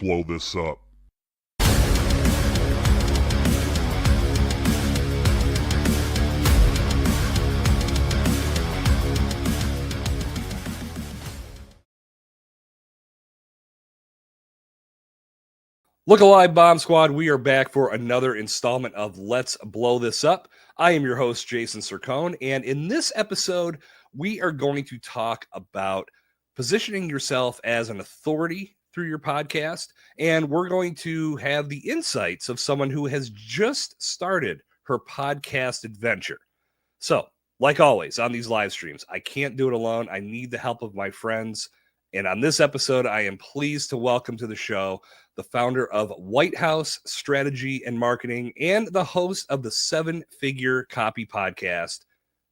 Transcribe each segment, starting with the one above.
blow this up. Look alive, Bomb Squad. We are back for another installment of Let's Blow This Up. I am your host, Jason Sircone, and in this episode, we are going to talk about positioning yourself as an authority through your podcast, and we're going to have the insights of someone who has just started her podcast adventure. So, like always on these live streams, I can't do it alone. I need the help of my friends. And on this episode, I am pleased to welcome to the show the founder of Whitehouse Strategy and Marketing and the host of the 7-Figure Copy Podcast,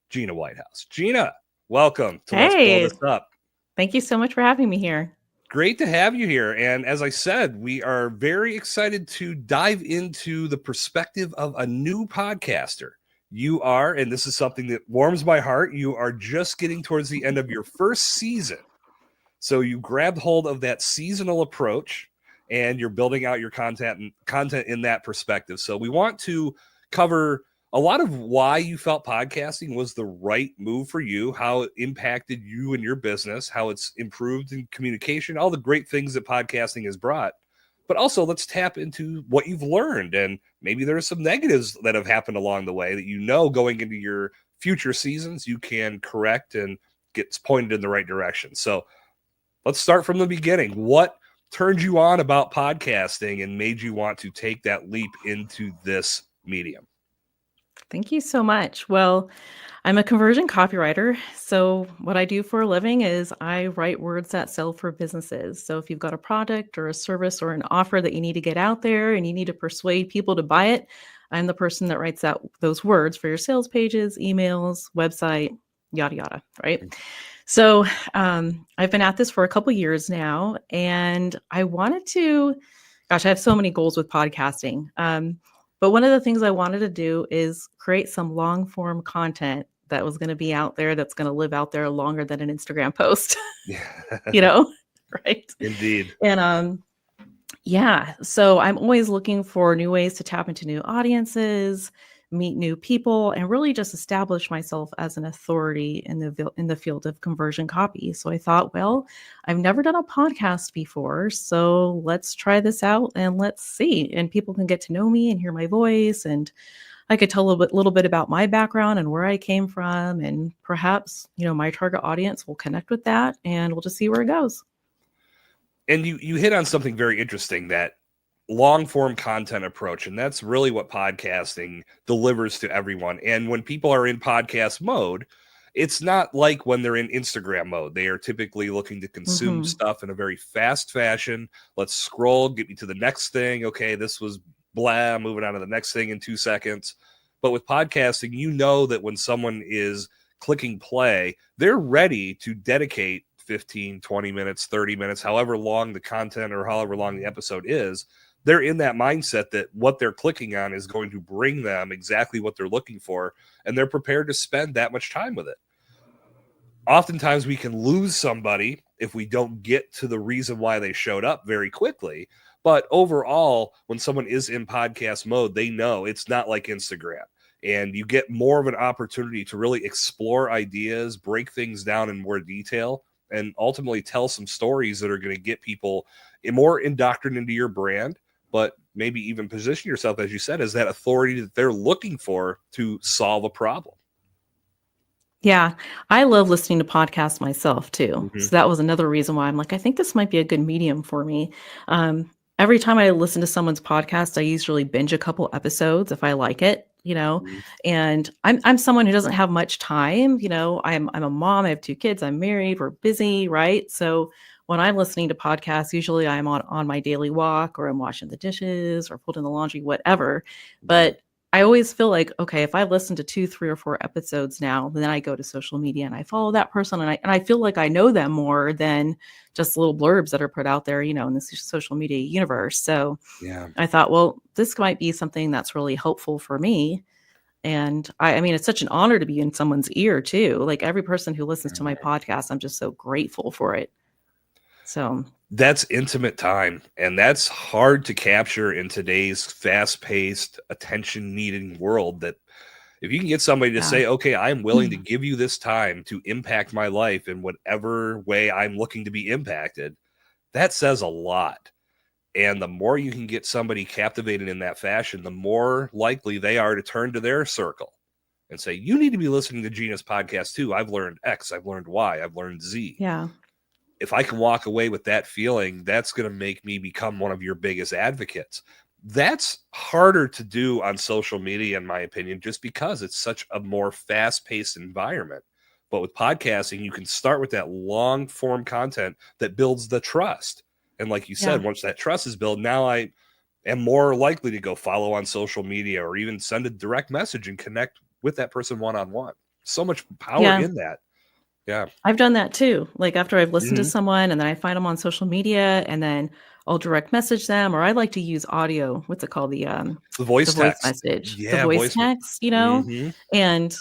Gina Whitehouse. Gina, welcome to Let's Blow This Up. Thank you so much for having me here. Great to have you here. And as I said, we are very excited to dive into the perspective of a new podcaster. You are, and this is something that warms my heart, you are just getting towards the end of your first season. So you grabbed hold of that seasonal approach and you're building out your content in that perspective. So we want to cover a lot of why you felt podcasting was the right move for you, how it impacted you and your business, how it's improved in communication, all the great things that podcasting has brought. But also let's tap into what you've learned. And maybe there are some negatives that have happened along the way that you know going into your future seasons you can correct and get pointed in the right direction. So let's start from the beginning. What turned you on about podcasting and made you want to take that leap into this medium? Thank you so much. Well, I'm a conversion copywriter. So what I do for a living is I write words that sell for businesses. So if you've got a product or a service or an offer that you need to get out there and you need to persuade people to buy it, I'm the person that writes out those words for your sales pages, emails, website, yada, yada, right? So I've been at this for a couple years now, and I wanted to, I have so many goals with podcasting. But one of the things I wanted to do is create some long form content that was going to be out there, that's going to live out there longer than an Instagram post, right? Indeed. And so I'm always looking for new ways to tap into new audiences, meet new people, and really just establish myself as an authority in the field of conversion copy. So I thought, well, I've never done a podcast before, so let's try this out and let's see. And people can get to know me and hear my voice, and I could tell a little bit about my background and where I came from, and perhaps, my target audience will connect with that, and we'll just see where it goes. And you hit on something very interesting, that long form content approach. And that's really what podcasting delivers to everyone. And when people are in podcast mode, it's not like when they're in Instagram mode. They are typically looking to consume stuff in a very fast fashion. Let's scroll, get me to the next thing. Okay, this was blah, moving on to the next thing in 2 seconds. But with podcasting, you know that when someone is clicking play, they're ready to dedicate 15, 20 minutes, 30 minutes, however long the content or however long the episode is. They're in that mindset that what they're clicking on is going to bring them exactly what they're looking for, and they're prepared to spend that much time with it. Oftentimes we can lose somebody if we don't get to the reason why they showed up very quickly. But overall, when someone is in podcast mode, they know it's not like Instagram, and you get more of an opportunity to really explore ideas, break things down in more detail, and ultimately tell some stories that are going to get people more indoctrinated into your brand, but maybe even position yourself, as you said, as that authority that they're looking for to solve a problem. Yeah, I love listening to podcasts myself too. So that was another reason why I'm like, I think this might be a good medium for me. Every time I listen to someone's podcast, I usually binge a couple episodes if I like it, and I'm someone who doesn't have much time. I'm a mom, I have 2 kids, I'm married, we're busy, right? So when I'm listening to podcasts, usually I'm on my daily walk, or I'm washing the dishes or folding the laundry, whatever. But I always feel like, okay, if I listen to 2, 3, or 4 episodes now, then I go to social media and I follow that person, and I feel like I know them more than just little blurbs that are put out there, in this social media universe. So I thought, well, this might be something that's really helpful for me. And I mean, it's such an honor to be in someone's ear too. Like every person who listens to my podcast, I'm just so grateful for it. So that's intimate time, and that's hard to capture in today's fast-paced, attention-needing world. That if you can get somebody to say, okay, I'm willing to give you this time to impact my life in whatever way I'm looking to be impacted, that says a lot. And the more you can get somebody captivated in that fashion, the more likely they are to turn to their circle and say, you need to be listening to Gina's podcast too. I've learned X, I've learned Y, I've learned Z. yeah. If I can walk away with that feeling, that's going to make me become one of your biggest advocates. That's harder to do on social media, in my opinion, just because it's such a more fast-paced environment. But with podcasting, you can start with that long-form content that builds the trust. And like you said, once that trust is built, now I am more likely to go follow on social media or even send a direct message and connect with that person one-on-one. So much power in that. Yeah. I've done that too. Like after I've listened to someone and then I find them on social media and then I'll direct message them, or I like to use audio. What's it called? The voice text message, yeah, the voice text, and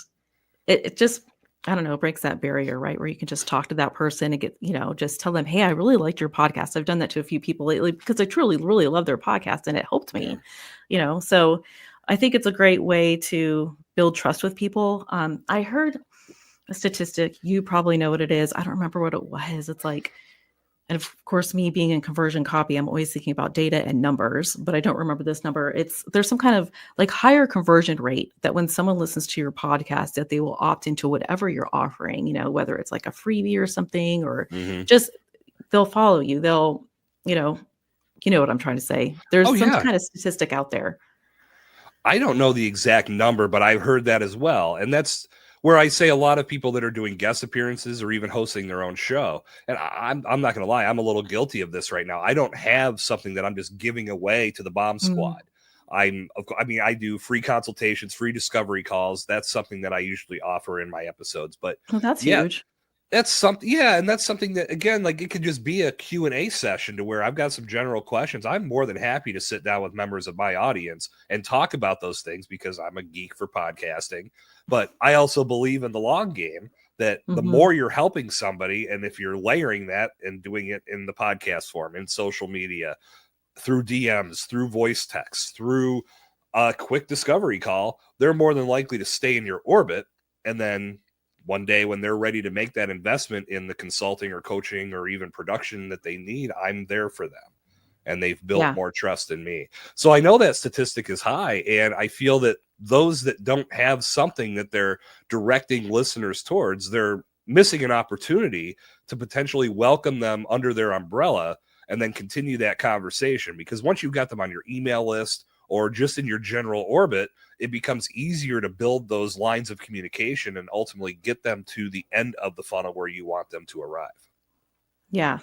it just, I don't know, breaks that barrier, right? Where you can just talk to that person and get, just tell them, hey, I really liked your podcast. I've done that to a few people lately because I truly, really love their podcast and it helped me, so I think it's a great way to build trust with people. I heard a statistic, you probably know what it is. I don't remember what it was. It's like, and of course, me being in conversion copy, I'm always thinking about data and numbers, but I don't remember this number. There's some kind of like higher conversion rate that when someone listens to your podcast, that they will opt into whatever you're offering, whether it's like a freebie or something, or just they'll follow you. They'll, you know what I'm trying to say. There's some kind of statistic out there. I don't know the exact number, but I've heard that as well. And that's where I say a lot of people that are doing guest appearances or even hosting their own show. And I'm not going to lie, I'm a little guilty of this right now. I don't have something that I'm just giving away to the Bomb Squad. I do free consultations, free discovery calls. That's something that I usually offer in my episodes. But that's huge. That's something, and that's something that, again, like it could just be a Q&A session to where I've got some general questions. I'm more than happy to sit down with members of my audience and talk about those things because I'm a geek for podcasting. But I also believe in the long game that the more you're helping somebody, and if you're layering that and doing it in the podcast form, in social media, through DMs, through voice text, through a quick discovery call, they're more than likely to stay in your orbit. And then one day when they're ready to make that investment in the consulting or coaching or even production that they need, I'm there for them. And they've built more trust in me. So I know that statistic is high. And I feel that those that don't have something that they're directing listeners towards, they're missing an opportunity to potentially welcome them under their umbrella and then continue that conversation. Because once you've got them on your email list or just in your general orbit, it becomes easier to build those lines of communication and ultimately get them to the end of the funnel where you want them to arrive. Yeah.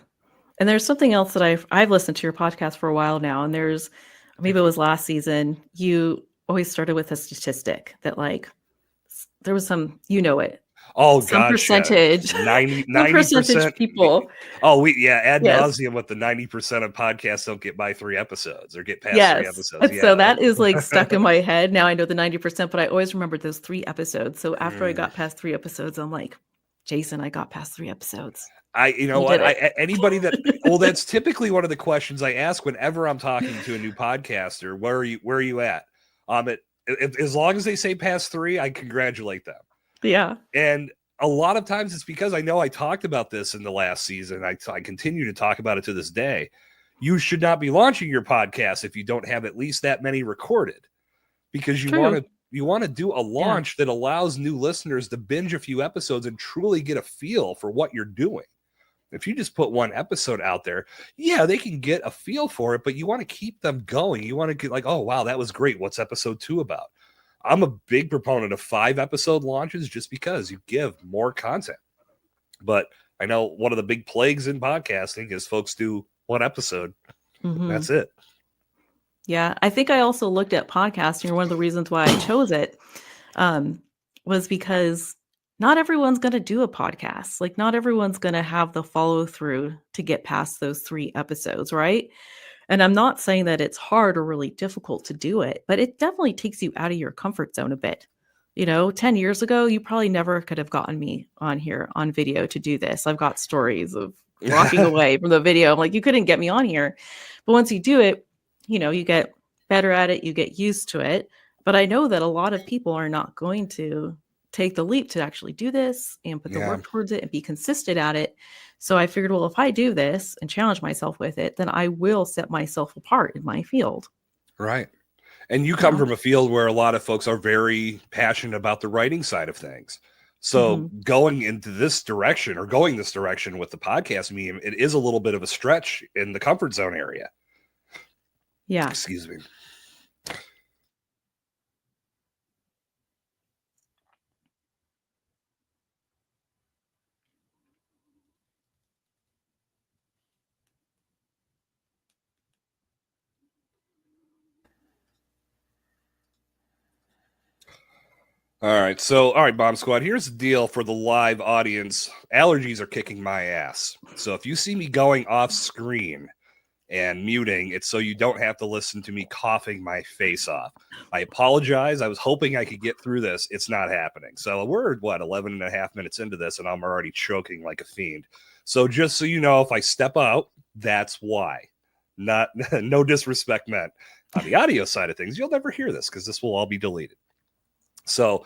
And there's something else that I've listened to your podcast for a while now, and maybe it was last season, you always started with a statistic that like there was some, it. Oh, some gosh, percentage, 90% people. Ad nauseum with the 90% of podcasts don't get by 3 episodes or get past 3 episodes. So that is like stuck in my head. Now I know the 90%, but I always remembered those 3 episodes. So after I got past 3 episodes, I'm like, Jason, I got past 3 episodes. Anybody that, that's typically one of the questions I ask whenever I'm talking to a new podcaster. Where are you at? As long as they say past 3, I congratulate them. Yeah. And a lot of times it's because I know I talked about this in the last season. I continue to talk about it to this day. You should not be launching your podcast if you don't have at least that many recorded, because you want to do a launch that allows new listeners to binge a few episodes and truly get a feel for what you're doing. If you just put 1 episode out there, they can get a feel for it, but you want to keep them going. You want to get like, oh, wow, that was great. What's episode 2 about? I'm a big proponent of 5 episode launches just because you give more content. But I know one of the big plagues in podcasting is folks do 1 episode. That's it. Yeah. I think I also looked at podcasting. One of the reasons why I chose it was because not everyone's going to do a podcast. Like not everyone's going to have the follow through to get past those 3 episodes. Right. And I'm not saying that it's hard or really difficult to do it, but it definitely takes you out of your comfort zone a bit. 10 years ago, you probably never could have gotten me on here on video to do this. I've got stories of walking away from the video. I'm like, you couldn't get me on here. But once you do it, you get better at it, you get used to it. But I know that a lot of people are not going to take the leap to actually do this and put the Yeah. work towards it and be consistent at it. So I figured, well, if I do this and challenge myself with it, then I will set myself apart in my field. Right. And you come from a field where a lot of folks are very passionate about the writing side of things. So going into this direction, or going this direction with the podcast medium, it is a little bit of a stretch in the comfort zone area. Yeah. Excuse me. All right, Bomb Squad, here's the deal for the live audience. Allergies are kicking my ass. So if you see me going off screen and muting, it's so you don't have to listen to me coughing my face off. I apologize. I was hoping I could get through this. It's not happening. So we're, 11 and a half minutes into this, and I'm already choking like a fiend. So just so you know, if I step out, that's why. Not no disrespect meant. On the audio side of things, you'll never hear this because this will all be deleted. So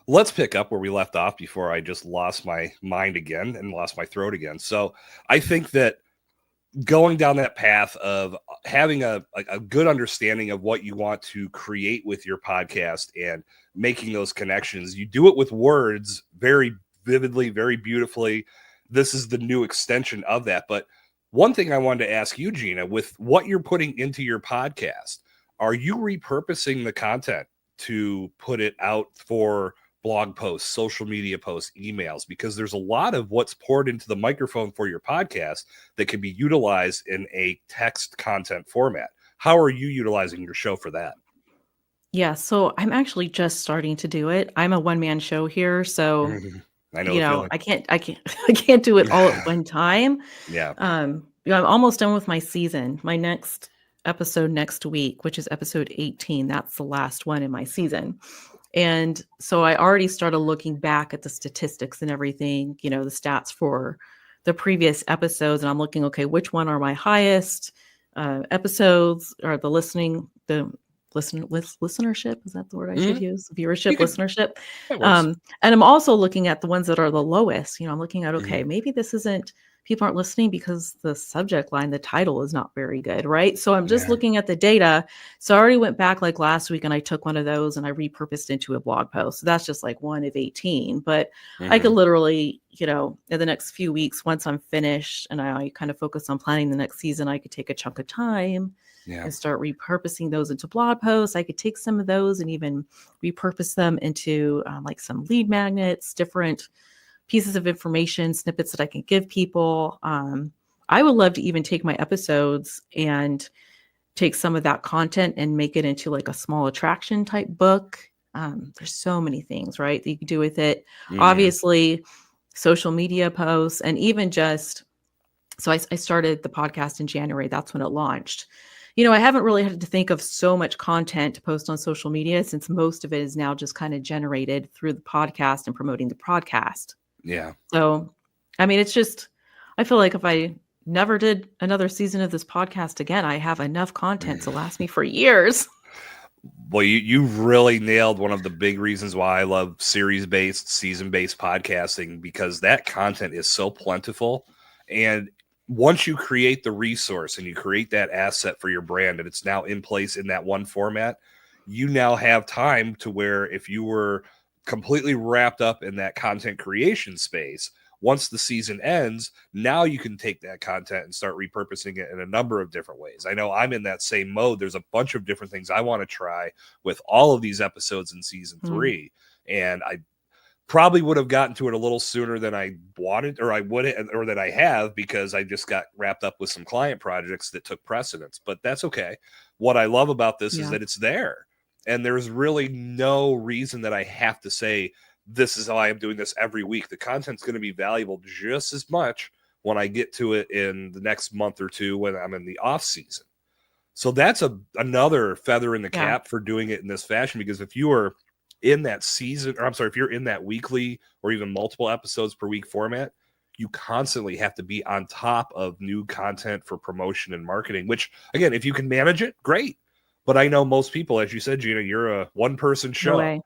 let's pick up where we left off before I just lost my mind again and lost my throat again. So I think that going down that path of having a good understanding of what you want to create with your podcast and making those connections, you do it with words very vividly, very beautifully. This is the new extension of that. But one thing I wanted to ask you, Gina, with what you're putting into your podcast, are you repurposing the content to put it out for blog posts, social media posts, emails? Because there's a lot of what's poured into the microphone for your podcast that can be utilized in a text content format. How are you utilizing your show for that? Yeah, so I'm actually just starting to do it. I'm a one-man show here, so I know the feeling. I can't do it all at one time. Yeah. I'm almost done with my season. My next episode next week, which is episode 18, that's the last one in my season. And so I already started looking back at the statistics and everything, the stats for the previous episodes. And I'm looking, okay, which one are my highest episodes, or the listenership? Is that the word I should use? Viewership, listenership. And I'm also looking at the ones that are the lowest. I'm looking at, okay, maybe this isn't, people aren't listening because the subject line, the title is not very good, right? So I'm just looking at the data. So I already went back like last week and I took one of those and I repurposed into a blog post. So that's just like one of 18. But I could literally, in the next few weeks, once I'm finished and I kind of focus on planning the next season, I could take a chunk of time and start repurposing those into blog posts. I could take some of those and even repurpose them into like some lead magnets, different pieces of information, snippets that I can give people. I would love to even take my episodes and take some of that content and make it into like a small attraction type book. There's so many things, right, that you can do with it. Obviously, social media posts, and even just, so I started the podcast in January. That's when it launched. I haven't really had to think of so much content to post on social media, since most of it is now just kind of generated through the podcast and promoting the podcast. Yeah. So, I mean, it's just, I feel like if I never did another season of this podcast again, I have enough content to last me for years. Well, you really nailed one of the big reasons why I love series-based, season-based podcasting, because that content is so plentiful. And once you create the resource and you create that asset for your brand, and it's now in place in that one format, you now have time to where if you were completely wrapped up in that content creation space, once the season ends, now you can take that content and start repurposing it in a number of different ways. I know I'm in that same mode. There's a bunch of different things I want to try with all of these episodes in season 3. And I probably would have gotten to it a little sooner than I wanted, or I would, or that I have, because I just got wrapped up with some client projects that took precedence. But that's okay. What I love about this is that it's there. And there's really no reason that I have to say, this is how I am doing this every week. The content's going to be valuable just as much when I get to it in the next month or two when I'm in the off season. So that's another feather in the cap for doing it in this fashion, because if you are in that season, or I'm sorry, if you're in that weekly or even multiple episodes per week format, you constantly have to be on top of new content for promotion and marketing, which again, if you can manage it, great. But I know most people, as you said, Gina, you're a one-person No show. way.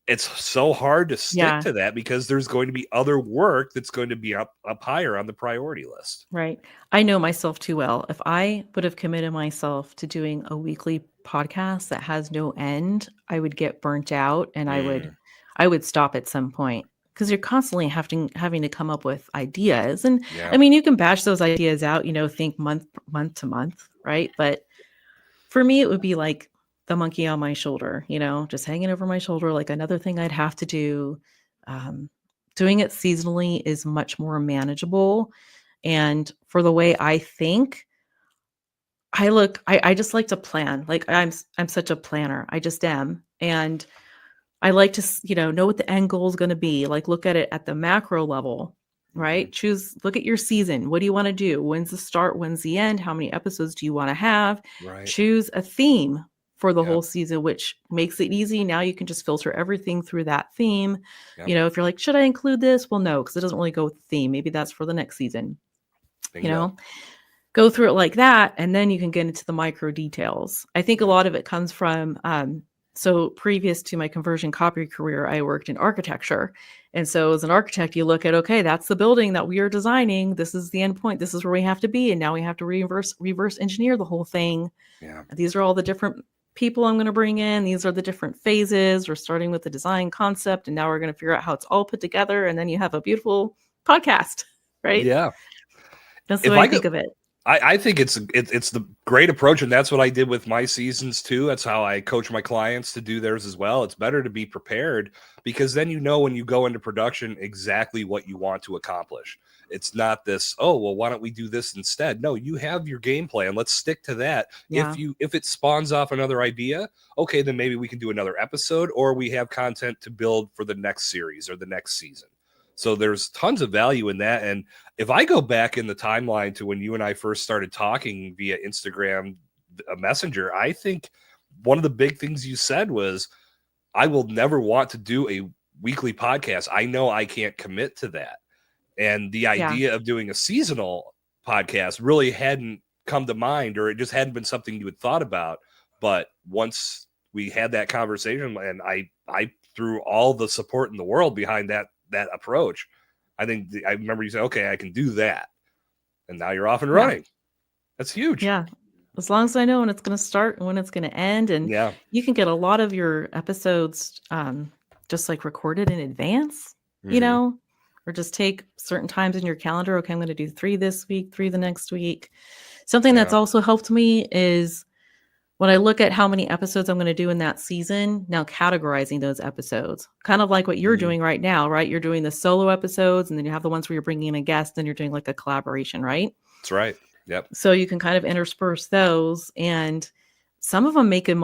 It's so hard to stick Yeah. to that because there's going to be other work that's going to be up higher on the priority list. Right. I know myself too well. If I would have committed myself to doing a weekly podcast that has no end, I would get burnt out and I would stop at some point because you're constantly having to come up with ideas. And Yeah. I mean, you can batch those ideas out, think month to month, right? But for me, it would be like the monkey on my shoulder, just hanging over my shoulder, like another thing I'd have to do. Um, Doing it seasonally is much more manageable. And for the way I think, I just like to plan. Like I'm such a planner. I just am. And I like to, know what the end goal is going to be. Like look at it at the macro level, right? Look at your season. What do you want to do? When's the start? When's the end? How many episodes do you want to have? Right. Choose a theme for the whole season, which makes it easy. Now you can just filter everything through that theme. Yep. If you're like, should I include this? Well, no, because it doesn't really go with the theme. Maybe that's for the next season. Bingo. Go through it like that, and then you can get into the micro details. I think a lot of it comes from, so previous to my conversion copy career, I worked in architecture. And so as an architect, you look at, okay, that's the building that we are designing. This is the end point. This is where we have to be. And now we have to reverse engineer the whole thing. Yeah. These are all the different people I'm going to bring in. These are the different phases. We're starting with the design concept, and now we're going to figure out how it's all put together. And then you have a beautiful podcast, right? Yeah. That's the way I think of it. I think it's the great approach, and that's what I did with my seasons too. That's how I coach my clients to do theirs as well. It's better to be prepared because then when you go into production exactly what you want to accomplish. It's not this, oh, well, why don't we do this instead? No, you have your game plan. Let's stick to that. Yeah. If it spawns off another idea, okay, then maybe we can do another episode, or we have content to build for the next series or the next season. So there's tons of value in that. And if I go back in the timeline to when you and I first started talking via Instagram Messenger, I think one of the big things you said was, I will never want to do a weekly podcast. I know I can't commit to that. And the idea of doing a seasonal podcast really hadn't come to mind, or it just hadn't been something you had thought about. But once we had that conversation, and I threw all the support in the world behind that approach, I remember you said, okay, I can do that. And now you're off and running. That's huge. Yeah. As long as I know when it's going to start and when it's going to end. And you can get a lot of your episodes just like recorded in advance, or just take certain times in your calendar. Okay, I'm going to do 3 this week, 3 the next week. Something that's also helped me is when I look at how many episodes I'm going to do in that season, now categorizing those episodes, kind of like what you're doing right now, right? You're doing the solo episodes, and then you have the ones where you're bringing in a guest, and you're doing like a collaboration, right? That's right. Yep. So you can kind of intersperse those, and some of them make it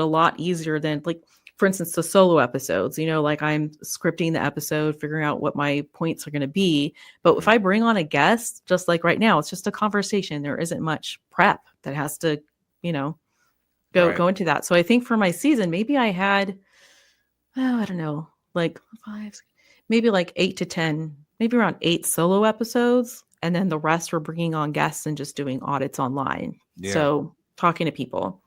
a lot easier than, like, for instance, the solo episodes, like I'm scripting the episode, figuring out what my points are going to be. But if I bring on a guest, just like right now, it's just a conversation. There isn't much prep that has to, go into that. So I think for my season, maybe I had, I don't know, like 5, maybe like 8 to 10, maybe around 8 solo episodes. And then the rest were bringing on guests and just doing audits online. Yeah. So talking to people.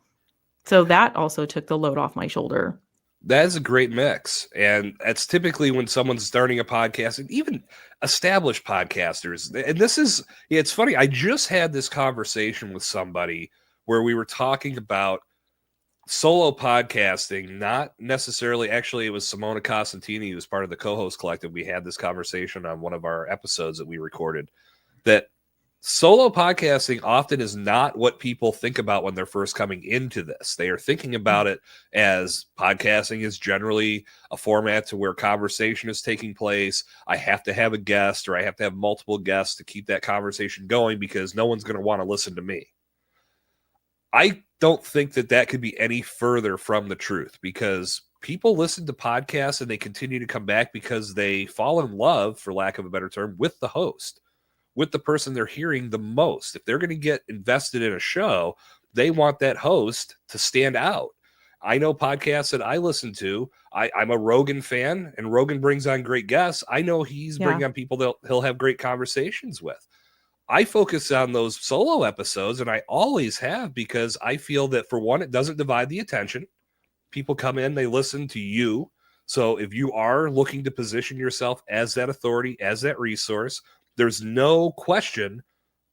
So that also took the load off my shoulder. That is a great mix. And that's typically when someone's starting a podcast, and even established podcasters. And it's funny. I just had this conversation with somebody where we were talking about solo podcasting, not necessarily, actually, it was Simona Costantini, who was part of the Co-Host Collective. We had this conversation on one of our episodes that we recorded, that solo podcasting often is not what people think about when they're first coming into this. They are thinking about it as podcasting is generally a format to where conversation is taking place. I have to have a guest, or I have to have multiple guests to keep that conversation going because no one's going to want to listen to me. I don't think that could be any further from the truth, because people listen to podcasts and they continue to come back because they fall in love, for lack of a better term, with the host, with the person they're hearing the most. If they're going to get invested in a show, they want that host to stand out. I know podcasts that I listen to. I'm a Rogan fan, and Rogan brings on great guests. I know he's Yeah. bringing on people that he'll have great conversations with. I focus on those solo episodes, and I always have, because I feel that, for one, it doesn't divide the attention. People come in, they listen to you. So if you are looking to position yourself as that authority, as that resource, there's no question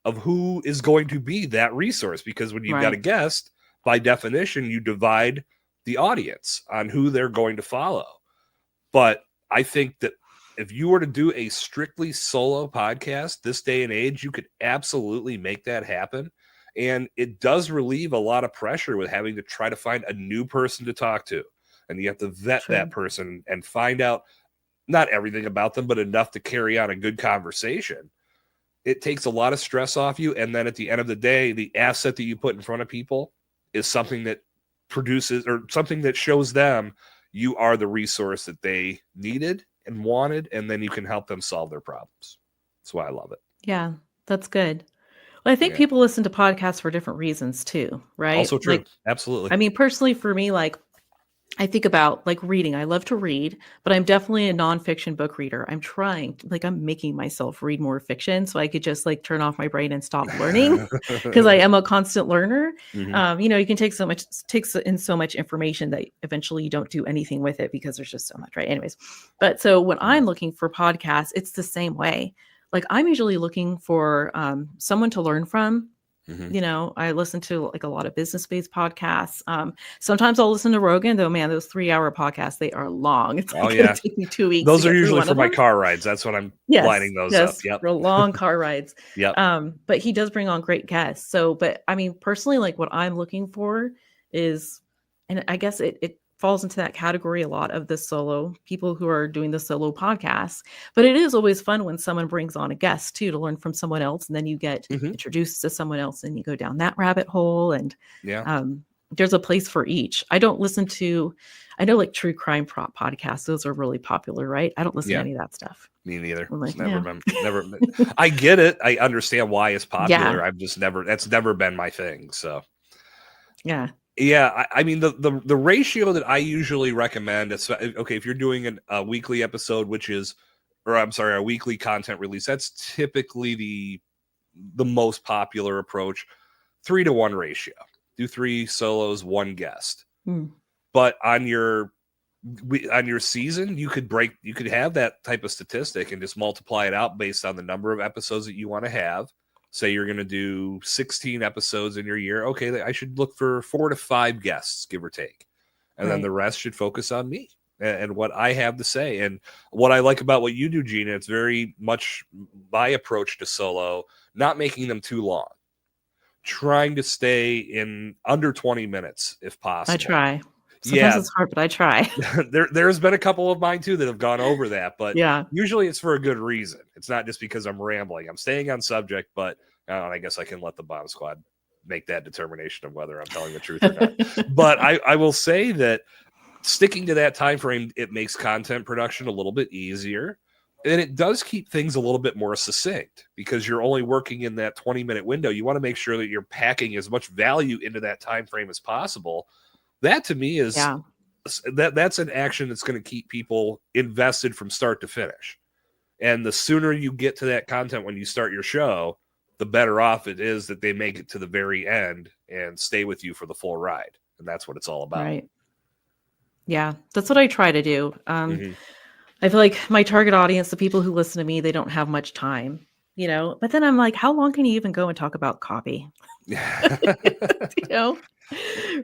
of who is going to be that resource, because when you've got a Right. guest, by definition, you divide the audience on who they're going to follow. But I think that if you were to do a strictly solo podcast this day and age, you could absolutely make that happen. And it does relieve a lot of pressure with having to try to find a new person to talk to. And you have to vet True. that person and find out not everything about them, but enough to carry on a good conversation. It takes a lot of stress off you. And then at the end of the day, the asset that you put in front of people is something that produces, or something that shows them you are the resource that they needed and wanted, and then you can help them solve their problems. That's why I love it. Yeah, that's good. Well, I think Yeah. people listen to podcasts for different reasons too, right? Also true. Like, Absolutely. I mean, personally, for me, like, I think about like reading. I love to read, but I'm definitely a nonfiction book reader. I'm trying, like, I'm making myself read more fiction so I could just like turn off my brain and stop learning, because I am a constant learner. Mhm. You know, you can take in so much information that eventually you don't do anything with it because there's just so much, right? Anyways, but so when I'm looking for podcasts, it's the same way. Like, I'm usually looking for someone to learn from. Mhm. You know, I listen to like a lot of business-based podcasts. Sometimes I'll listen to Rogan, though, man, those 3-hour podcasts, they are long. It's Oh like gonna yeah. take me 2 weeks to Those are get through usually one for of my them. car rides. That's when I'm Yes, lining those up. yes, Yep. real long car rides. Yep. But he does bring on great guests. So, but I mean, personally, like what I'm looking for is, and I guess it falls into that category a lot of the solo people who are doing the solo podcasts. But it is always fun when someone brings on a guest too, to learn from someone else, and then you get Mhm. introduced to someone else and you go down that rabbit hole. And Yeah. there's a place for each. I don't listen to, I know like true crime podcasts, those are really popular, right? I don't listen to Yeah. any of that stuff. Me neither. I'm It's like, never yeah. been, never. I get it. I understand why it's Yeah. popular. I've just never. That's never been my thing. So Yeah. yeah, I mean the ratio that I usually recommend is, okay, if you're doing a weekly episode, which is, or I'm sorry, a weekly content release, that's typically the most popular approach. 3-to-1 ratio. Do 3 solos, 1 guest. Mm. But on your season, you could have that type of statistic and just multiply it out based on the number of episodes that you want to have. Say you're going to do 16 episodes in your year. Okay, I should look for 4 to 5 guests, give or take. And then Right. the rest should focus on me and what I have to say. And what I like about what you do, Gina, it's very much my approach to solo, not making them too long. Trying to stay in under 20 minutes if possible. I try. Sometimes Yeah, it's hard, but I try. there's been a couple of mine too that have gone over that, but Yeah. usually it's for a good reason. It's not just because I'm rambling. I'm staying on subject, but I guess I can let the bomb squad make that determination of whether I'm telling the truth or not. But I will say that sticking to that time frame, it makes content production a little bit easier. And it does keep things a little bit more succinct because you're only working in that 20-minute window. You want to make sure that you're packing as much value into that time frame as possible. That to me is Yeah. that's an action that's going to keep people invested from start to finish. And the sooner you get to that content when you start your show, the better off it is that they make it to the very end and stay with you for the full ride. And that's what it's all about. Right. Yeah. That's what I try to do. Mhm. I feel like my target audience, the people who listen to me, they don't have much time, you know? But then I'm like, how long can you even go and talk about copy? You know?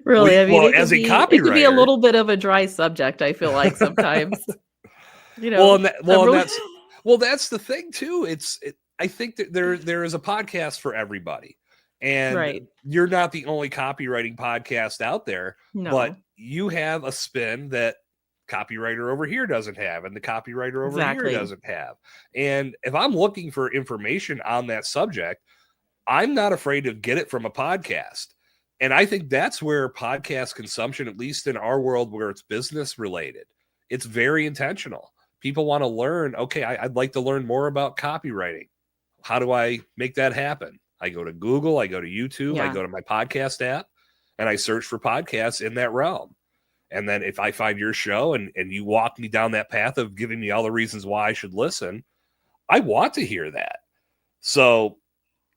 Really, I mean, Well, as a it could be a copywriter, little bit of a dry subject, I feel like sometimes. You know, that's the thing too. I think that there is a podcast for everybody, and right. you're not the only copywriting podcast out there. But No, you have a spin that copywriter over here doesn't have, and the copywriter over here exactly. doesn't have. And if I'm looking for information on that subject, I'm not afraid to get it from a podcast. And I think that's where podcast consumption, at least in our world where it's business related, it's very intentional. People want to learn, okay, I'd like to learn more about copywriting. How do I make that happen? I go to Google, I go to YouTube, I Yeah. go to my podcast app, and I search for podcasts in that realm. And then if I find your show and you walk me down that path of giving me all the reasons why I should listen, I want to hear that. So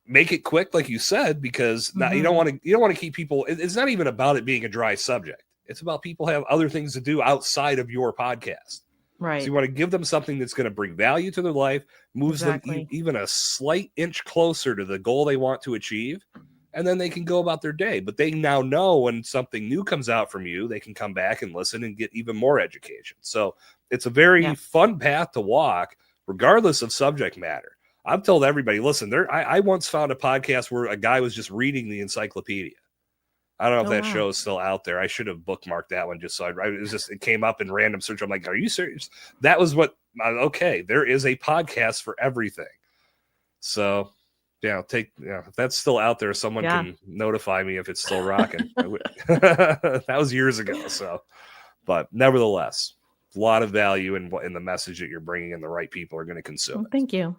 make it quick, like you said, because you don't want to keep people. It's not even about it being a dry subject. It's about people have other things to do outside of your podcast. Right. So you want to give them something that's going to bring value to their life, moves them even a slight inch closer to the goal they want to achieve, and then they can go about their day. But they now know when something new comes out from you, they can come back and listen and get even more education. So it's a very fun path to walk, regardless of subject matter. I've told everybody, listen, I once found a podcast where a guy was just reading the encyclopedia. I don't know if that show is still out there. I should have bookmarked that one just so it came up in random search. I'm like, are you serious? That was okay. There is a podcast for everything. So, if that's still out there, someone can notify me if it's still rocking. That was years ago. So, but nevertheless, a lot of value in the message that you're bringing, and the right people are going to consume it. Thank you.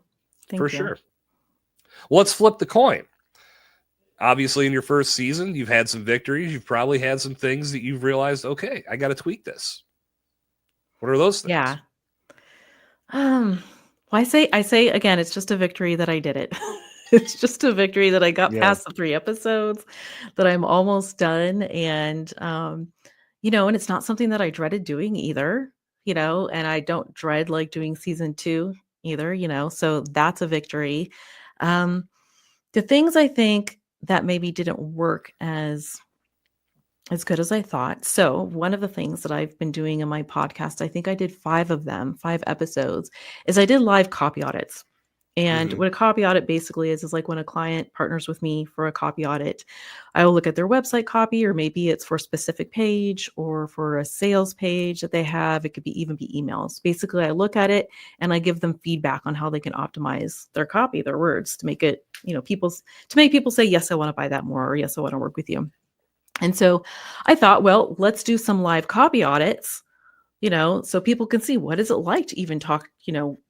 For sure. Well, let's flip the coin. Obviously, in your first season, you've had some victories. You've probably had some things that you've realized, okay, I got to tweak this. What are those things? Yeah. Well, I say again, it's just a victory that I did it. It's just a victory that I got past the 3 episodes, that I'm almost done. And, and it's not something that I dreaded doing either, and I don't dread like doing season 2 either, so that's a victory. The things I think that maybe didn't work as good as I thought. So one of the things that I've been doing in my podcast, I think I did 5 of them, 5 episodes, is I did live copy audits. And what a copy audit basically is like when a client partners with me for a copy audit, I will look at their website copy, or maybe it's for a specific page or for a sales page that they have. It could even be emails. Basically, I look at it and I give them feedback on how they can optimize their copy, their words, to make it, to make people say, yes, I want to buy that more, or yes, I want to work with you. And so I thought, well, let's do some live copy audits, so people can see what is it like to even talk,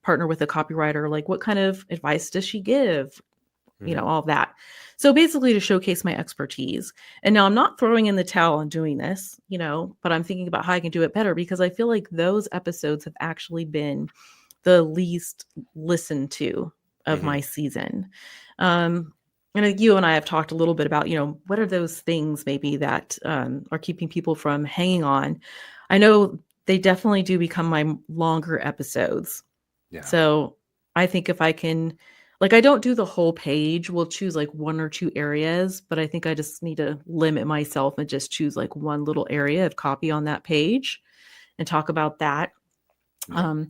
partner with a copywriter, like what kind of advice does she give, all of that. So basically to showcase my expertise. And now I'm not throwing in the towel on doing this, but I'm thinking about how I can do it better, because I feel like those episodes have actually been the least listened to of my season. And you and I have talked a little bit about, what are those things maybe that are keeping people from hanging on? I know they definitely do become my longer episodes. Yeah. So I think if I can, I don't do the whole page. We'll choose 1 or 2 areas, but I think I just need to limit myself and just choose one little area of copy on that page and talk about that. Yeah.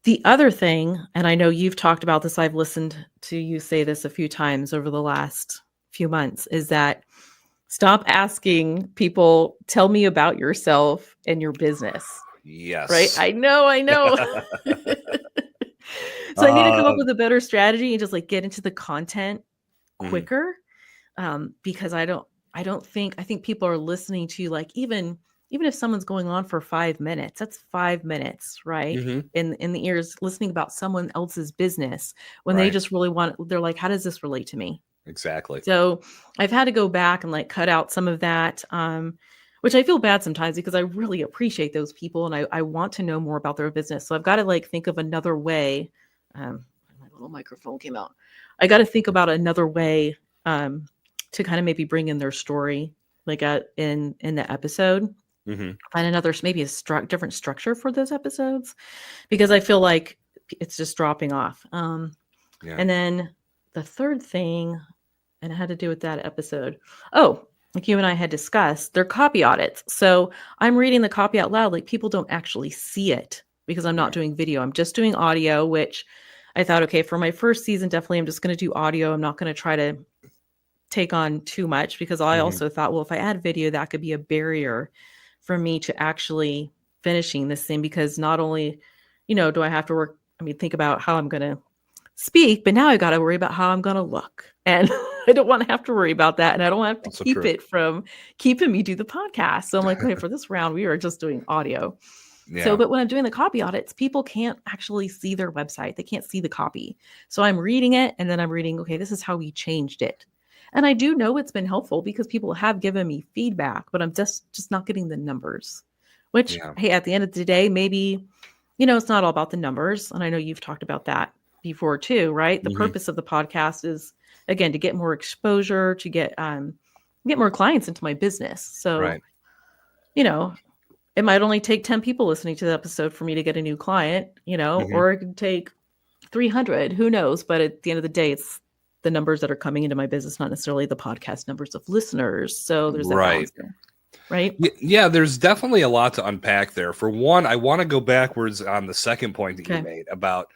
The other thing, and I know you've talked about this, I've listened to you say this a few times over the last few months, is that stop asking people, tell me about yourself and your business. Yes. Right? I know. So I need to come up with a better strategy and just get into the content quicker. Because I think people are listening to even if someone's going on for 5 minutes, that's 5 minutes, right? In the ears, listening about someone else's business when they just really they're like, how does this relate to me? Exactly. So I've had to go back and cut out some of that, which I feel bad sometimes, because I really appreciate those people and I want to know more about their business. So I've got to think of another way. My little microphone came out. I got to think about another way to kind of maybe bring in their story, in the episode. Find another, maybe a different structure for those episodes, because I feel like it's just dropping off. And then the third thing, and it had to do with that episode. Oh, like you and I had discussed, they're copy audits. So I'm reading the copy out loud. People don't actually see it because I'm not doing video. I'm just doing audio, which I thought, okay, for my first season, definitely I'm just going to do audio. I'm not going to try to take on too much, because I also thought, well, if I add video, that could be a barrier for me to actually finishing this thing, because not only, do I have to think about how I'm going to speak, but now I got to worry about how I'm going to look. And I don't want to have to worry about that. And I don't have to keep it from keeping me do the podcast. So I'm like, okay, for this round, we are just doing audio. Yeah. So, but when I'm doing the copy audits, people can't actually see their website. They can't see the copy. So I'm reading it and then I'm reading, okay, this is how we changed it. And I do know it's been helpful because people have given me feedback, but I'm just not getting the numbers. which, Yeah. hey, at the end of the day, maybe, it's not all about the numbers. And I know you've talked about that before too, right? The Mhm. purpose of the podcast is, again, to get more exposure, to get more clients into my business. So, Right. you know, it might only take 10 people listening to the episode for me to get a new client, Mhm. or it could take 300, who knows? But at the end of the day, it's the numbers that are coming into my business, not necessarily the podcast numbers of listeners. So there's that Right. balance there, right? Yeah, there's definitely a lot to unpack there. For one, I want to go backwards on the second point that you Okay. made about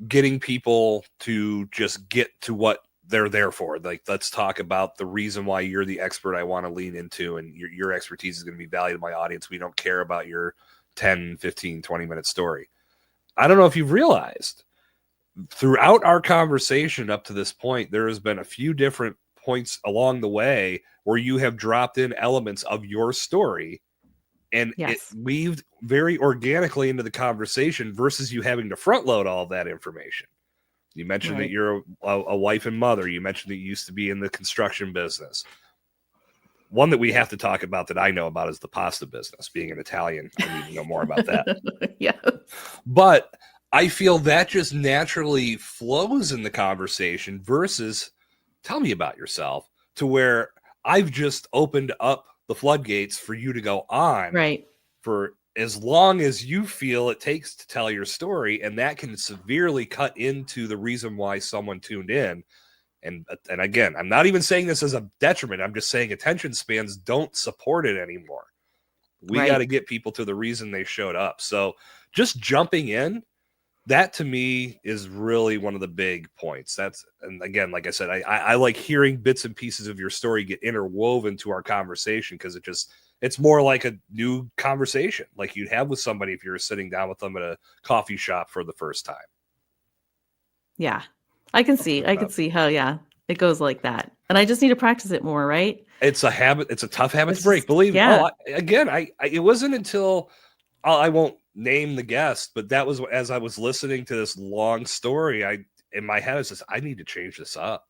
getting people to just get to what they're there for. Like, let's talk about the reason why you're the expert I want to lean into, and your expertise is going to be valued to my audience. We don't care about your 10, 15, 20-minute story. I don't know if you've realized throughout our conversation up to this point, there has been a few different points along the way where you have dropped in elements of your story, and it Yes. weaved very organically into the conversation versus you having to front load all of that information. You mentioned that Right. you're a wife and mother. You mentioned that you used to be in the construction business. One that we have to talk about that I know about is the pasta business. Being an Italian, I need to know more about that. Yes. But I feel that just naturally flows in the conversation versus tell me about yourself, to where I've just opened up the floodgates for you to go on Right. for as long as you feel it takes to tell your story. And that can severely cut into the reason why someone tuned in. And again, I'm not even saying this as a detriment. I'm just saying attention spans don't support it anymore. We got to Right. get people to the reason they showed up. So just jumping in, that to me is really one of the big points. And again, like I said, I like hearing bits and pieces of your story get interwoven to our conversation, because it's more like a new conversation like you'd have with somebody if you were sitting down with them at a coffee shop for the first time. Yeah. I can see how, it goes like that. And I just need to practice it more, right? It's a habit. It's a tough habit to It's break. just, Believe me. yeah. It wasn't until I won't name the guest, but that was as I was listening to this long story. In my head, I was just, I need to change this up.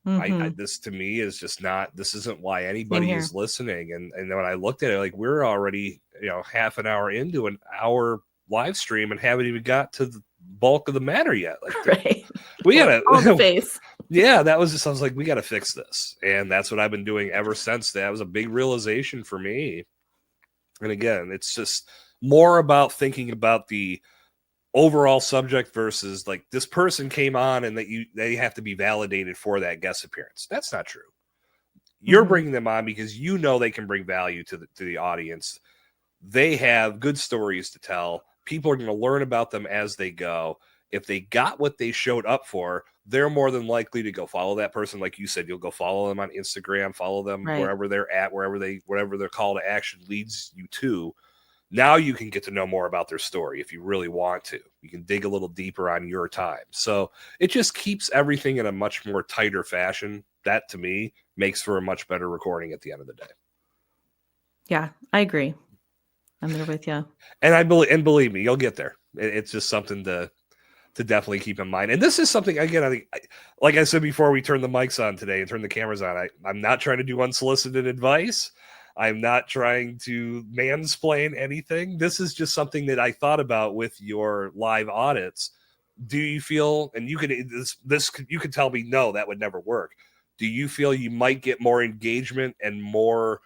Mm-hmm. This to me is just not. This isn't why Same anybody here. is listening. And then when I looked at it, like, we're already half an hour into an hour live stream and haven't even got to the bulk of the matter yet. Like, Right. we We're all in the gotta. face. Yeah, that was just, I was like, we got to fix this. And that's what I've been doing ever since. That was a big realization for me. And again, it's just more about thinking about the overall subject versus like this person came on and that they have to be validated for that guest appearance. That's not true. You're Mm-hmm. bringing them on because they can bring value to the audience. They have good stories to tell. People are going to learn about them as they go. If they got what they showed up for, they're more than likely to go follow that person. Like you said, you'll go follow them on Instagram, follow them Right. wherever they're at, whatever their call to action leads you to. Now you can get to know more about their story if you really want to. You can dig a little deeper on your time. So it just keeps everything in a much more tighter fashion. That to me makes for a much better recording at the end of the day. Yeah, I agree. I'm there with you. And believe me, you'll get there. It's just something to definitely keep in mind. And this is something, again, I think, like I said before we turned the mics on today and turned the cameras on, I'm not trying to do unsolicited advice. I'm not trying to mansplain anything. This is just something that I thought about with your live audits. Do you feel, and you could tell me, no, that would never work. Do you feel you might get more engagement and more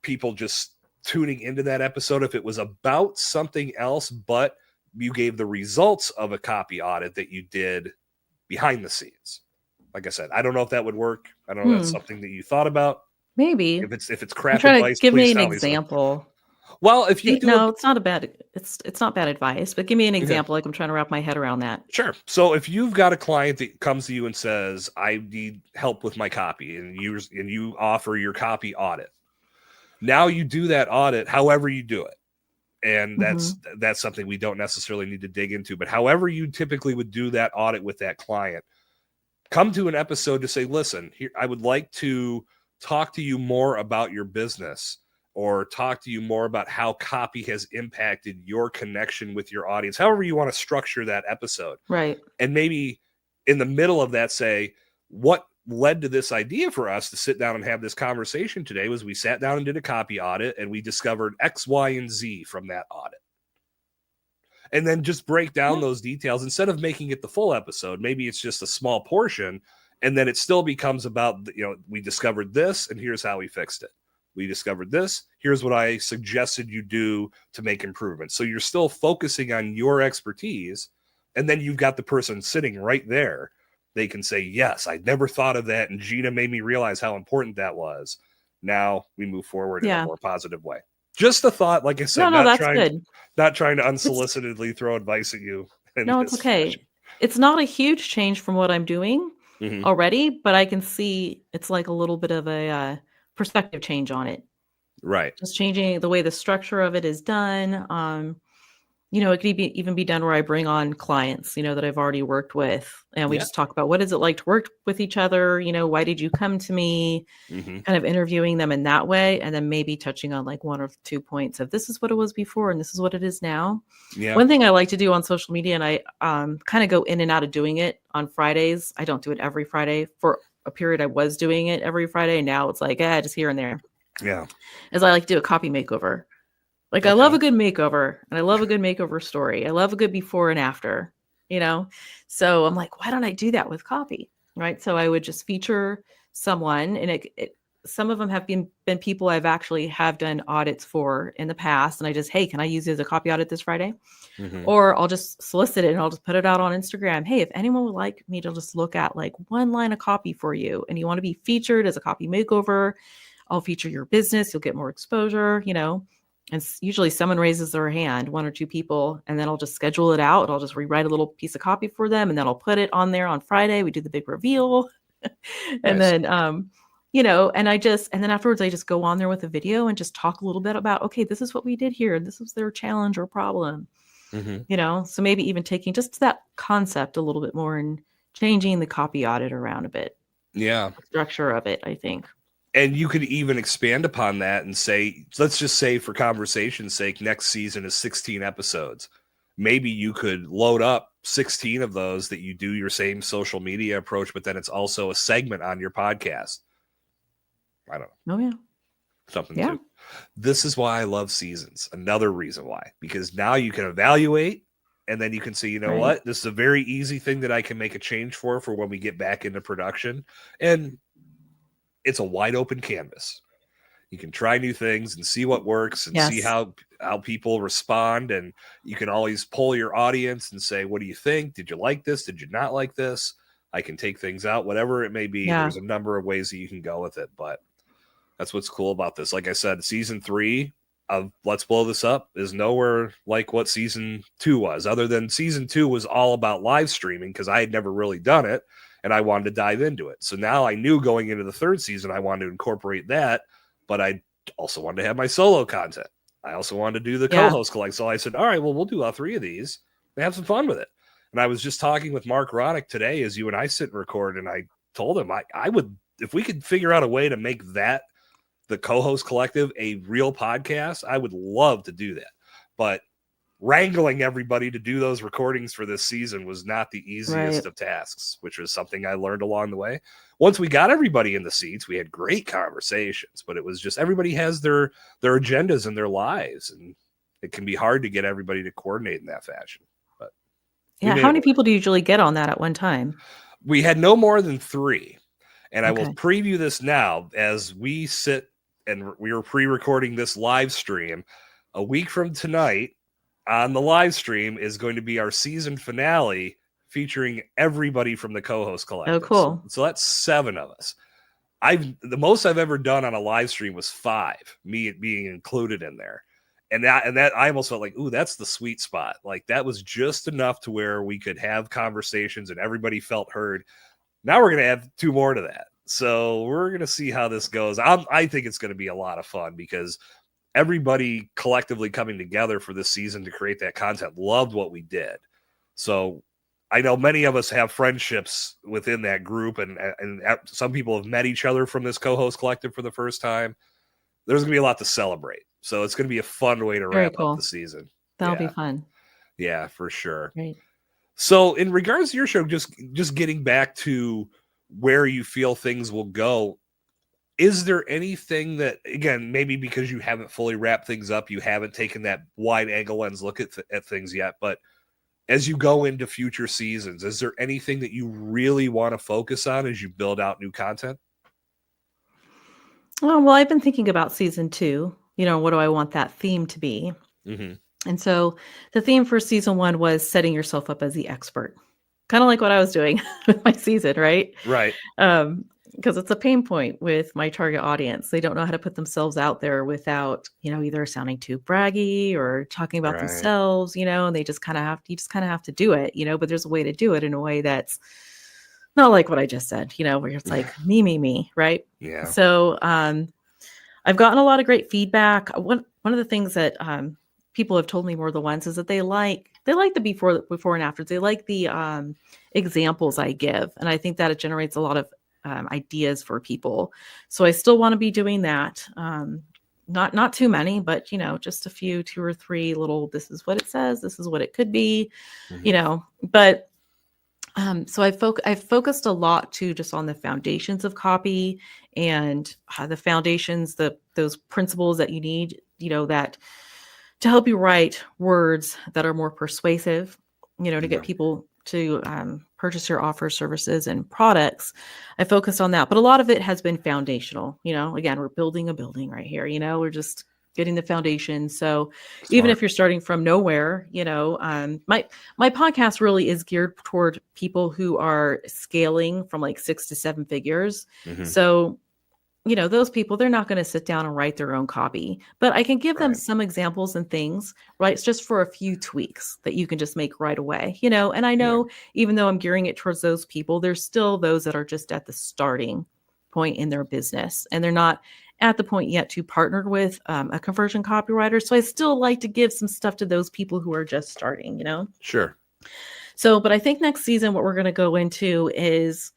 people just tuning into that episode if it was about something else, but you gave the results of a copy audit that you did behind the scenes? Like I said, I don't know if that would work. I don't know if that's something that you thought about. Maybe. If it's I'm crap trying to advice, give me please an tell me so. example. Well, if you do No, it's not it's not bad advice, but give me an Okay. example. Like, I'm trying to wrap my head around that. Sure. So if you've got a client that comes to you and says, I need help with my copy, and you offer your copy audit. Now you do that audit however you do it. And that's something we don't necessarily need to dig into, but however you typically would do that audit with that client, come to an episode to say, listen, here, I would like to talk to you more about your business, or talk to you more about how copy has impacted your connection with your audience, however you want to structure that episode. Right. And maybe in the middle of that, say, what led to this idea for us to sit down and have this conversation today was we sat down and did a copy audit, and we discovered X, Y, and Z from that audit. And then just break down those details instead of making it the full episode. Maybe it's just a small portion, and then it still becomes about, we discovered this and here's how we fixed it. We discovered this. Here's what I suggested you do to make improvements. So you're still focusing on your expertise, and then you've got the person sitting right there. They can say, yes, I never thought of that, and Gina made me realize how important that was. Now we move forward in a more positive way. Just a thought, like I said, no, that's good. Not trying to unsolicitedly throw advice at you. No, it's okay. It's not a huge change from what I'm doing already, but I can see it's like a little bit of a perspective change on it. Right. Just changing the way the structure of it is done. It could even be done where I bring on clients, that I've already worked with, and we just talk about what is it like to work with each other? Why did you come to me? Kind of interviewing them in that way, and then maybe touching on like 1 or 2 points of this is what it was before and this is what it is now. Yeah. One thing I like to do on social media, and I kind of go in and out of doing it on Fridays. I don't do it every Friday. For a period, I was doing it every Friday. Now it's like, just here and there. Yeah. As I like to do a copy makeover. Like, I love a good makeover, and I love a good makeover story. I love a good before and after, So I'm like, why don't I do that with copy, right? So I would just feature someone, and some of them have been people I've actually have done audits for in the past, and I just, hey, can I use it as a copy audit this Friday? Or I'll just solicit it, and I'll just put it out on Instagram. Hey, if anyone would like me to just look at like 1 line of copy for you, and you want to be featured as a copy makeover, I'll feature your business. You'll get more exposure, And usually someone raises their hand, 1 or 2 people, and then I'll just schedule it out. I'll just rewrite a little piece of copy for them, and then I'll put it on there on Friday. We do the big reveal. And then, and then afterwards I just go on there with a video and just talk a little bit about, okay, this is what we did here. And this was their challenge or problem, so maybe even taking just that concept a little bit more and changing the copy audit around a bit. Yeah. The structure of it, I think. And you could even expand upon that and say, let's just say for conversation's sake, next season is 16 episodes. Maybe you could load up 16 of those that you do your same social media approach, but then it's also a segment on your podcast. I don't know. Oh, yeah. Something too. This is why I love seasons. Another reason why, because now you can evaluate, and then you can say, what? This is a very easy thing that I can make a change for when we get back into production. And it's a wide open canvas. You can try new things and see what works and see how people respond. And you can always poll your audience and say, what do you think? Did you like this? Did you not like this? I can take things out, whatever it may be. Yeah. There's a number of ways that you can go with it, but that's what's cool about this. Like I said, season 3 of Let's Blow This Up is nowhere like what season 2 was, other than season 2 was all about live streaming because I had never really done it. And I wanted to dive into it. So now I knew going into the 3rd season, I wanted to incorporate that, but I also wanted to have my solo content. I also wanted to do the co-host collect. So I said, all right, well, we'll do all 3 of these and have some fun with it. And I was just talking with Mark Roddick today as you and I sit and record. And I told him I would, if we could figure out a way to make that, the co-host collective, a real podcast, I would love to do that. But wrangling everybody to do those recordings for this season was not the easiest of tasks, which was something I learned along the way. Once we got everybody in the seats, we had great conversations, but it was just everybody has their agendas and their lives, and it can be hard to get everybody to coordinate in that fashion. But how many people do you usually get on that at one time? We had no more than 3. And I will preview this now as we sit and we were pre-recording this live stream. A week from tonight, on the live stream is going to be our season finale featuring everybody from the co-host collective. Oh, cool. So that's 7 of us. The most I've ever done on a live stream was 5, me being included in there. And that I almost felt like, ooh, that's the sweet spot. Like that was just enough to where we could have conversations and everybody felt heard. Now we're going to add 2 more to that. So we're going to see how this goes. I think it's going to be a lot of fun because everybody collectively coming together for this season to create that content loved what we did. So I know many of us have friendships within that group, and some people have met each other from this co-host collective for the first time. There's going to be a lot to celebrate. So it's going to be a fun way to wrap up the season. That'll be fun. Yeah, for sure. Great. So in regards to your show, just getting back to where you feel things will go, is there anything that, again, maybe because you haven't fully wrapped things up, you haven't taken that wide angle lens look at things yet, but as you go into future seasons, is there anything that you really want to focus on as you build out new content? Oh, well, I've been thinking about season 2. What do I want that theme to be? Mm-hmm. And so the theme for season 1 was setting yourself up as the expert. Kind of like what I was doing with my season, right? Right. Because it's a pain point with my target audience. They don't know how to put themselves out there without, either sounding too braggy or talking about themselves, and you just kind of have to do it, but there's a way to do it in a way that's not like what I just said, where it's like me, right? Yeah. So I've gotten a lot of great feedback. One of the things that people have told me more than once is that they like the before and afters. They like the examples I give, and I think that it generates a lot of ideas for people. So I still want to be doing that. Not too many, but just a few, 2 or 3 little. This is what it says. This is what it could be. But so I've focused a lot too, just on the foundations of copy and the foundations, those principles that you need, that to help you write words that are more persuasive, to get people to purchase your offers, services, and products. I focused on that, but a lot of it has been foundational. Again, we're building a building right here. We're just getting the foundation. So even if you're starting from nowhere, my podcast really is geared toward people who are scaling from like 6 to 7 figures. Mm-hmm. So, those people, they're not going to sit down and write their own copy, but I can give them some examples and things, right? It's just for a few tweaks that you can just make right away, and I know even though I'm gearing it towards those people, there's still those that are just at the starting point in their business and they're not at the point yet to partner with a conversion copywriter. So I still like to give some stuff to those people who are just starting, Sure. So, but I think next season, what we're going to go into is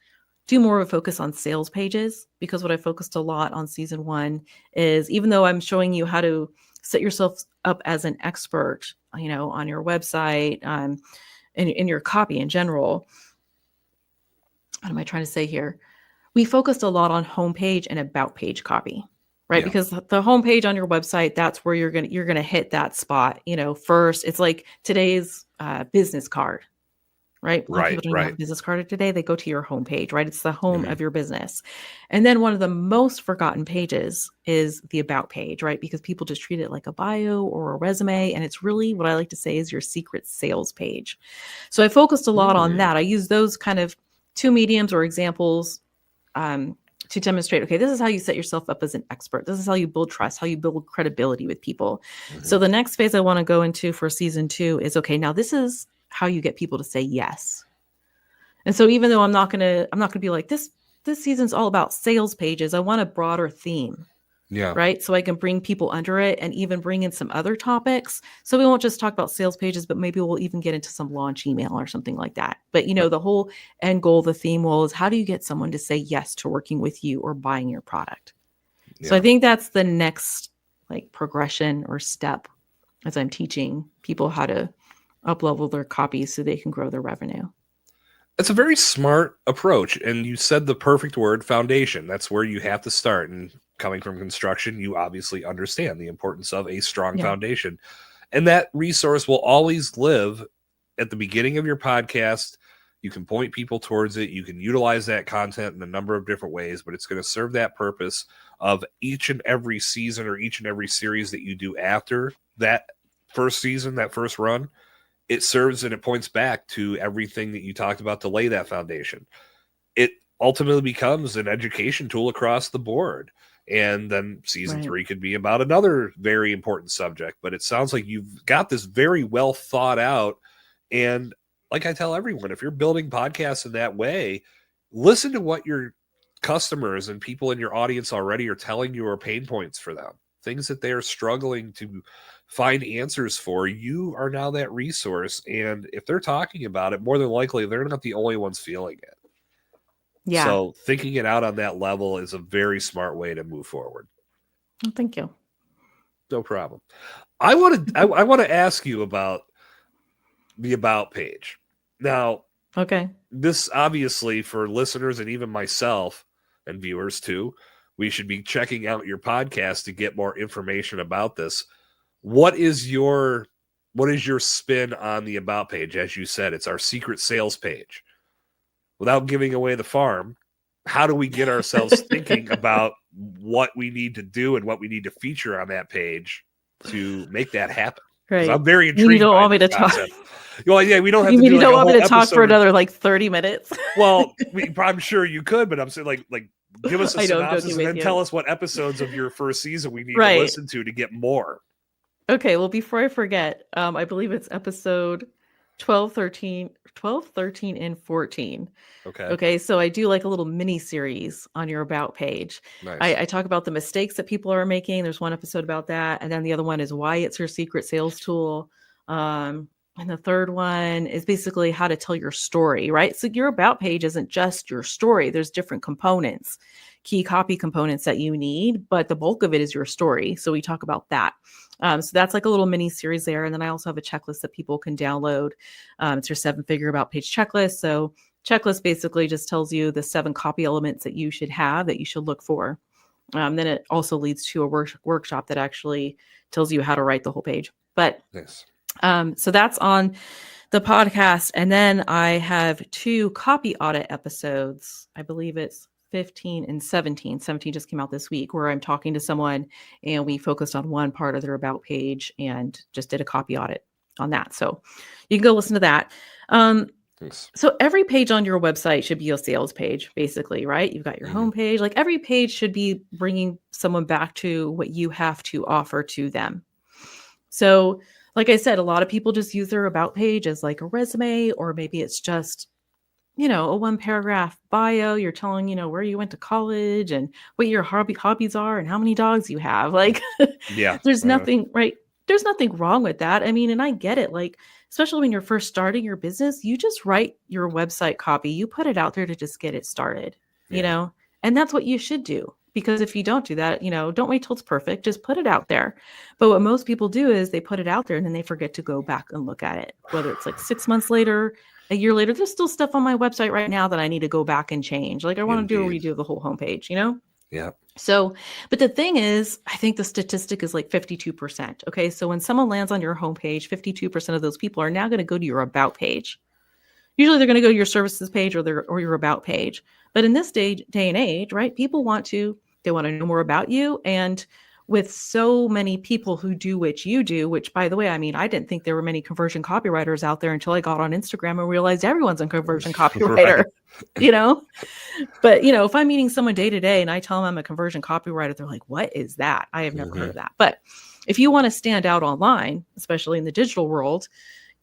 do more of a focus on sales pages, because what I focused a lot on season 1 is, even though I'm showing you how to set yourself up as an expert, on your website, in your copy in general. What am I trying to say here? We focused a lot on homepage and about page copy, right? Yeah. Because the homepage on your website, that's where you're gonna hit that spot. First, it's like today's business card, right? A lot of people don't even have a business card today. They go to your homepage, right? It's the home of your business. And then one of the most forgotten pages is the about page, right? Because people just treat it like a bio or a resume. And it's really, what I like to say, is your secret sales page. So I focused a lot on that. I use those kind of 2 mediums or examples to demonstrate, okay, this is how you set yourself up as an expert. This is how you build trust, how you build credibility with people. So the next phase I want to go into for season 2 is, okay, now this is how you get people to say yes. And so even though I'm not gonna be like, this season's all about sales pages, I want a broader theme. Yeah. Right. So I can bring people under it and even bring in some other topics. So we won't just talk about sales pages, but maybe we'll even get into some launch email or something like that. But, the whole end goal, the theme is, how do you get someone to say yes to working with you or buying your product? Yeah. So I think that's the next progression or step as I'm teaching people how to up-level their copies so they can grow their revenue. It's a very smart approach. And you said the perfect word, foundation. That's where you have to start. And coming from construction, you obviously understand the importance of a strong foundation. And that resource will always live at the beginning of your podcast. You can point people towards it. You can utilize that content in a number of different ways, but it's going to serve that purpose of each and every season or each and every series that you do after that first season, that first run. It serves and it points back to everything that you talked about to lay that foundation. It ultimately becomes an education tool across the board. And then season 3 could be about another very important subject. But it sounds like you've got this very well thought out. And like I tell everyone, if you're building podcasts in that way, listen to what your customers and people in your audience already are telling you are pain points for them. Things that they are struggling to find answers for. You are now that resource. And if they're talking about it, more than likely, they're not the only ones feeling it. Yeah. So thinking it out on that level is a very smart way to move forward. Well, thank you. No problem. I want to ask you about the about page. Now, Okay. This obviously, for listeners and even myself and viewers too, we should be checking out your podcast to get more information about this. What is your spin on the About page? As you said, it's our secret sales page. Without giving away the farm, how do we get ourselves thinking about what we need to do and what we need to feature on that page to make that happen? Because Right. I'm very You intrigued don't by want me this to talk. concept. Well, yeah, we don't have You to mean do you like don't a want me whole to talk for episode. another like 30 minutes? Well, I'm sure you could, but I'm saying like give us a I know, I'm synopsis joking and with then you. tell us what episodes of your first season we need to Right. listen to get more. Okay, well, before I forget, I believe it's episode 12, 13, and 14. Okay. Okay, so I do like a little mini series on your About page. Nice. I talk about the mistakes that people are making. There's one episode about that. And then the other one is why it's your secret sales tool. And the third one is basically how to tell your story, right? So your About page isn't just your story. There's different components, key copy components that you need, but the bulk of it is your story. So we talk about that. So that's like a little mini series there. And then I also have a checklist that people can download. It's your 7-figure About page checklist. So checklist basically just tells you the 7 copy elements that you should have, that you should look for. Then it also leads to a workshop that actually tells you how to write the whole page. But Nice. So that's on the podcast. And then I have 2 copy audit episodes. I believe it's 15 and 17. 17 just came out this week, where I'm talking to someone and we focused on one part of their About page and just did a copy audit on that. So you can go listen to that. So every page on your website should be a sales page, basically, right? You've got your homepage. Like every page should be bringing someone back to what you have to offer to them. So like I said, a lot of people just use their About page as like a resume, or maybe it's just, a 1-paragraph bio. You're telling, where you went to college and what your hobbies are and how many dogs you have. Like, yeah, there's nothing, right? There's nothing wrong with that. I mean, and I get it. Like, especially when you're first starting your business, you just write your website copy. You put it out there to just get it started, and that's what you should do. Because if you don't do that, don't wait till it's perfect. Just put it out there. But what most people do is they put it out there and then they forget to go back and look at it. Whether it's like 6 months later, a year later, there's still stuff on my website right now that I need to go back and change. Like I want to do a redo of the whole homepage, Yeah. So, but the thing is, I think the statistic is like 52%. Okay. So when someone lands on your homepage, 52% of those people are now going to go to your About page. Usually they're going to go to your services page or your About page. But in this day and age, right, people want to know more about you. And with so many people who do what you do, which by the way, I mean, I didn't think there were many conversion copywriters out there until I got on Instagram and realized everyone's a conversion copywriter, But, if I'm meeting someone day to day and I tell them I'm a conversion copywriter, they're like, what is that? I have never heard of that. But if you want to stand out online, especially in the digital world,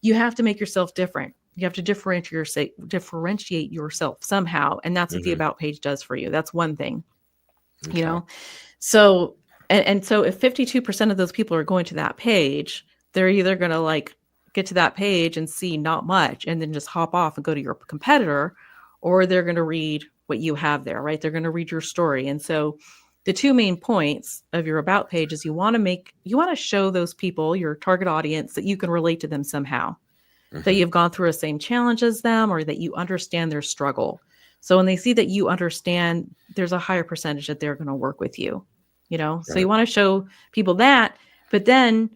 you have to make yourself different. You have to differentiate yourself somehow. And that's what the About page does for you. That's one thing, So, and so if 52% of those people are going to that page, they're either going to like get to that page and see not much and then just hop off and go to your competitor, or they're going to read what you have there, right? They're going to read your story. And so the 2 main points of your About page is you want to show those people, your target audience, that you can relate to them somehow, that you've gone through the same challenge as them, or that you understand their struggle. So when they see that you understand, there's a higher percentage that they're going to work with you, So you want to show people that, but then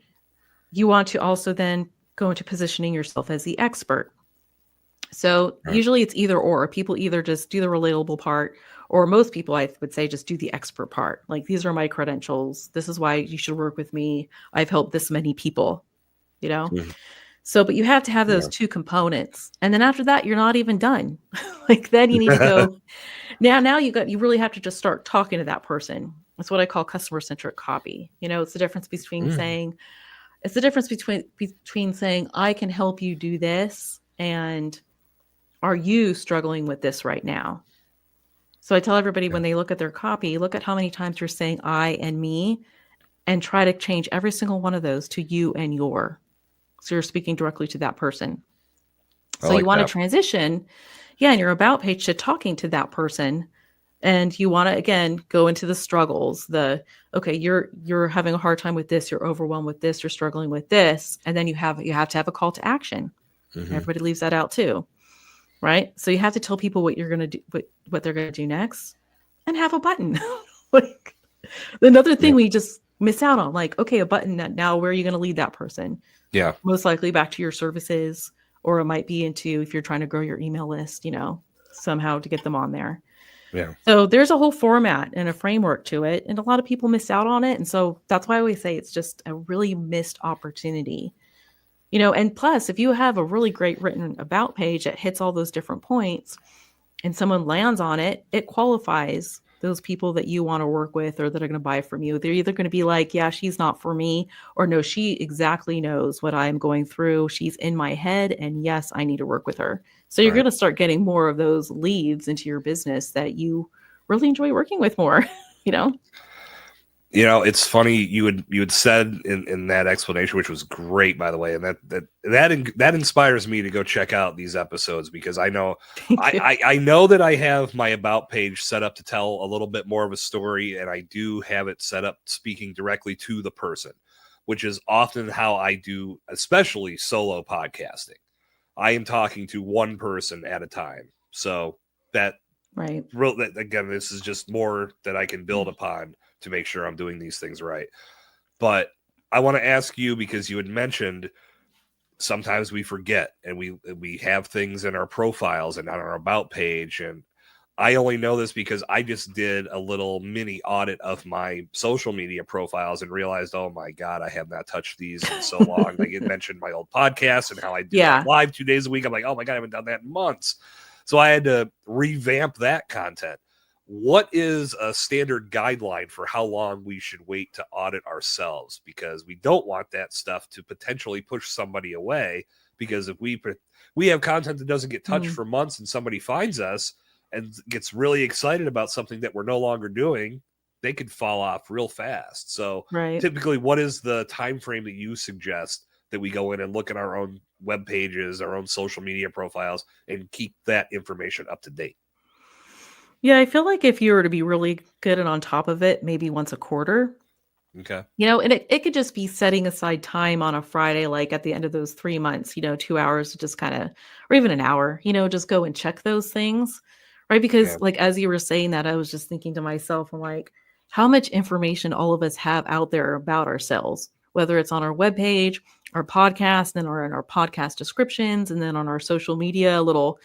you want to also then go into positioning yourself as the expert. So usually it's either or. People either just do the relatable part, or most people, I would say, just do the expert part. Like, these are my credentials. This is why you should work with me. I've helped this many people, So, but you have to have those 2 components. And then after that, you're not even done. Like, then you need to go. Now you really have to just start talking to that person. That's what I call customer-centric copy. It's the difference between saying, saying, I can help you do this, and are you struggling with this right now? So I tell everybody when they look at their copy, look at how many times you're saying I and me, and try to change every single one of those to you and your. So you're speaking directly to that person. So you want to transition, in your About page to talking to that person. And you want to, again, go into the struggles, you're having a hard time with this, you're overwhelmed with this, you're struggling with this. And then you have to have a call to action. Everybody leaves that out too. right? So you have to tell people what you're going to do, what they're going to do next, and have a button. Like another Yeah. thing we just miss out on, like, okay, a button. Now where are you going to lead that person? Yeah. Most likely back to your services, or it might be into, if you're trying to grow your email list, somehow to get them on there. Yeah. So there's a whole format and a framework to it, and a lot of people miss out on it. And so that's why I always say it's just a really missed opportunity. And plus, if you have a really great written about page that hits all those different points and someone lands on it, it qualifies those people that you want to work with or that are going to buy from you. They're either going to be like, yeah, she's not for me, or no, she exactly knows what I'm going through. She's in my head, and yes, I need to work with her. So you're going to start getting more of those leads into your business that you really enjoy working with more, It's funny you had said in that explanation, which was great, by the way, and that inspires me to go check out these episodes, because I know I know that I have my about page set up to tell a little bit more of a story, and I do have it set up speaking directly to the person, which is often how I do, especially solo podcasting. I am talking to one person at a time, so that right. again, this is just more that I can build upon to make sure I'm doing these things right. But I want to ask you, because you had mentioned sometimes we forget, and we have things in our profiles and on our about page. And I only know this because I just did a little mini audit of my social media profiles and realized, oh my God, I have not touched these in so long. Like, it mentioned my old podcast and how I do that live 2 days a week. I'm like, oh my God, I haven't done that in months. So I had to revamp that content. What is a standard guideline for how long we should wait to audit ourselves? Because we don't want that stuff to potentially push somebody away. Because if we have content that doesn't get touched for months, and somebody finds us and gets really excited about something that we're no longer doing, they could fall off real fast. So typically, what is the time frame that you suggest that we go in and look at our own web pages, our own social media profiles, and keep that information up to date? Yeah, I feel like if you were to be really good and on top of it, maybe once a quarter. Okay. And it could just be setting aside time on a Friday, like at the end of those 3 months, 2 hours to just kind of, or even an hour, just go and check those things. Right. Because like, as you were saying that, I was just thinking to myself, I'm like, how much information all of us have out there about ourselves, whether it's on our webpage, our podcast, then or in our podcast descriptions, and then on our social media, little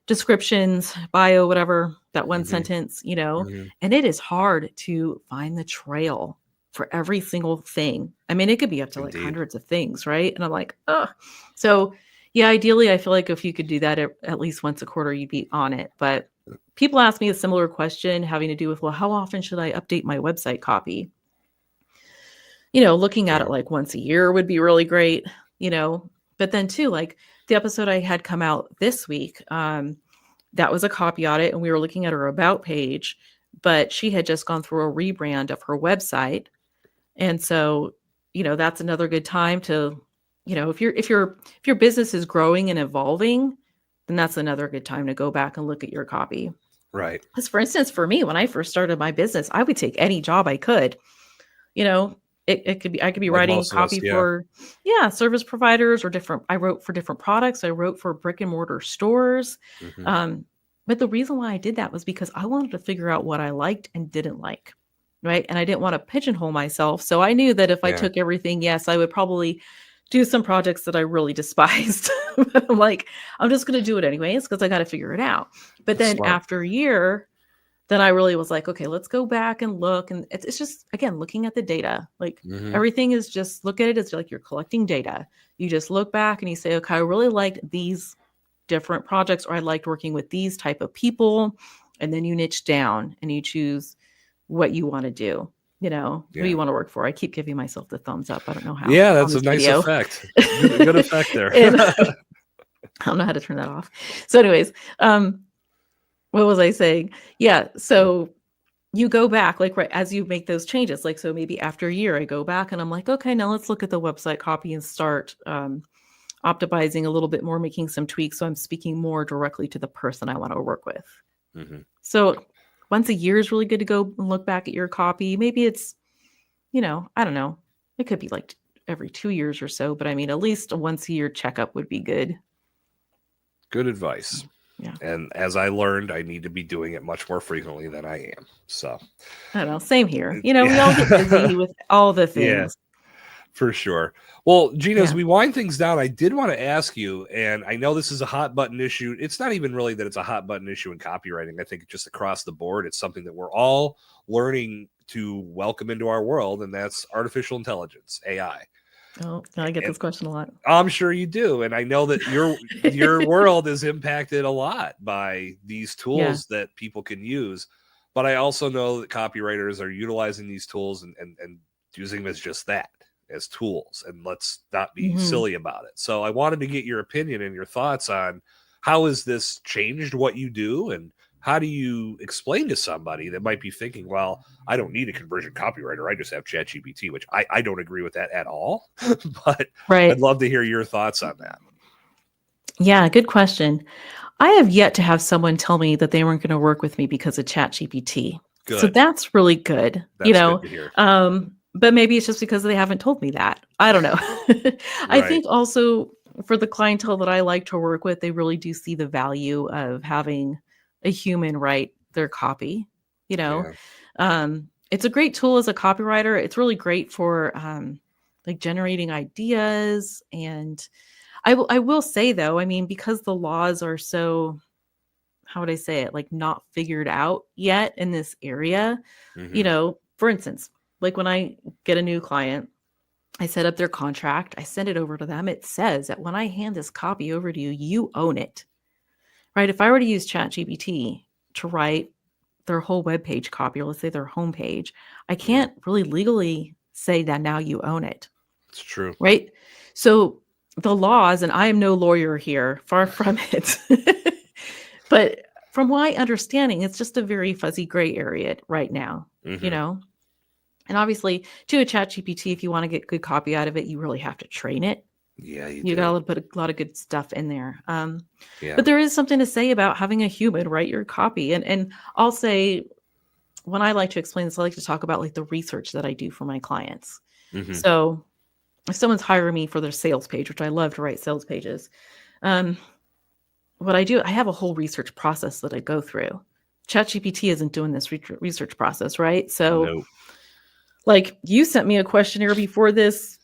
descriptions, bio, whatever, that one sentence, and it is hard to find the trail for every single thing. I mean, it could be up to like hundreds of things, right? And I'm like, oh, so yeah, ideally, I feel like if you could do that at least once a quarter, you'd be on it. But people ask me a similar question having to do with, well, how often should I update my website copy? Looking at it like once a year would be really great, but then too, like the episode I had come out this week, that was a copy audit, and we were looking at her about page, but she had just gone through a rebrand of her website. And so, that's another good time to, if your business is growing and evolving, then that's another good time to go back and look at your copy. Right. Because for instance, for me, when I first started my business, I would take any job I could, it could be, I could be like writing copy for service providers or I wrote for different products. I wrote for brick and mortar stores. But the reason why I did that was because I wanted to figure out what I liked and didn't like. Right. And I didn't want to pigeonhole myself. So I knew that if I took everything, yes, I would probably do some projects that I really despised. But I'm like, I'm just going to do it anyways, because I got to figure it out. But then after a year, then I really was like, okay, let's go back and look. And it's just, again, looking at the data. Like everything is just, look at it as like you're collecting data. You just look back and you say, okay, I really liked these different projects, or I liked working with these type of people. And then you niche down and you choose what you want to do, who you want to work for. I keep giving myself the thumbs up. I don't know how. Yeah, that's a nice effect. Good effect there. I don't know how to turn that off. So anyways, what was I saying? Yeah. So you go back, like, right as you make those changes, like, so maybe after a year, I go back and I'm like, okay, now let's look at the website copy and start optimizing a little bit more, making some tweaks. So I'm speaking more directly to the person I want to work with. So once a year is really good to go and look back at your copy. Maybe it's, I don't know. It could be like every 2 years or so, but I mean, at least a once a year checkup would be good. Good advice. Yeah. And as I learned, I need to be doing it much more frequently than I am. So, I don't know. Same here. We all get busy with all the yeah, things. for sure. Well, Gina, as Yeah. we wind things down, I did want to ask you, and I know this is a hot button issue. It's not even really that it's a hot button issue in copywriting. I think just across the board, it's something that we're all learning to welcome into our world, and that's artificial intelligence, AI. Oh, I get And this question a lot. I'm sure you do, and I know that your world is impacted a lot by these Yeah. tools that people can use. But I also know that copywriters are utilizing these tools and using them as just that, as tools. And let's not be Hmm. silly about it. So I wanted to get your opinion and your thoughts on how has this changed what you do, and how do you explain to somebody that might be thinking, well, I don't need a conversion copywriter. I just have ChatGPT, which I don't agree with that at all. But I'd Right. love to hear your thoughts on that. Yeah. Good question. I have yet to have someone tell me that they weren't going to work with me because of ChatGPT. So Good. that's really good, That's good to hear. but maybe it's just because they haven't told me that. I don't know. I Right. think also for the clientele that I like to work with, they really do see the value of having a human write their copy. You know, Yeah. it's a great tool as a copywriter. It's really great for like generating ideas. And I will say though, I mean, because the laws are so, how would I say it, like not figured out yet in this area, Hmm. for instance, like when I get a new client, I set up their contract, I send it over to them. It says that when I hand this copy over to you, you own it, right? If I were to use ChatGPT to write their whole webpage copy, or let's say their homepage, I Yeah, can't really legally say that now you own it, it's true. right? So the laws, and I am no lawyer here, far from it. But from my understanding, it's just a very fuzzy gray area right now, you Hmm. know? And obviously, to a chat GPT, if you want to get good copy out of it, you really have to train it. Yeah, you You got do. to put a lot of good stuff in there. Yeah. But there is something to say about having a human write your copy. And I'll say, when I like to explain this, I like to talk about like the research that I do for my clients. Hmm. So if someone's hiring me for their sales page, which I love to write sales pages, um, what I do, I have a whole research process that I go through. ChatGPT isn't doing this research process, right? So, No. like, you sent me a questionnaire before this,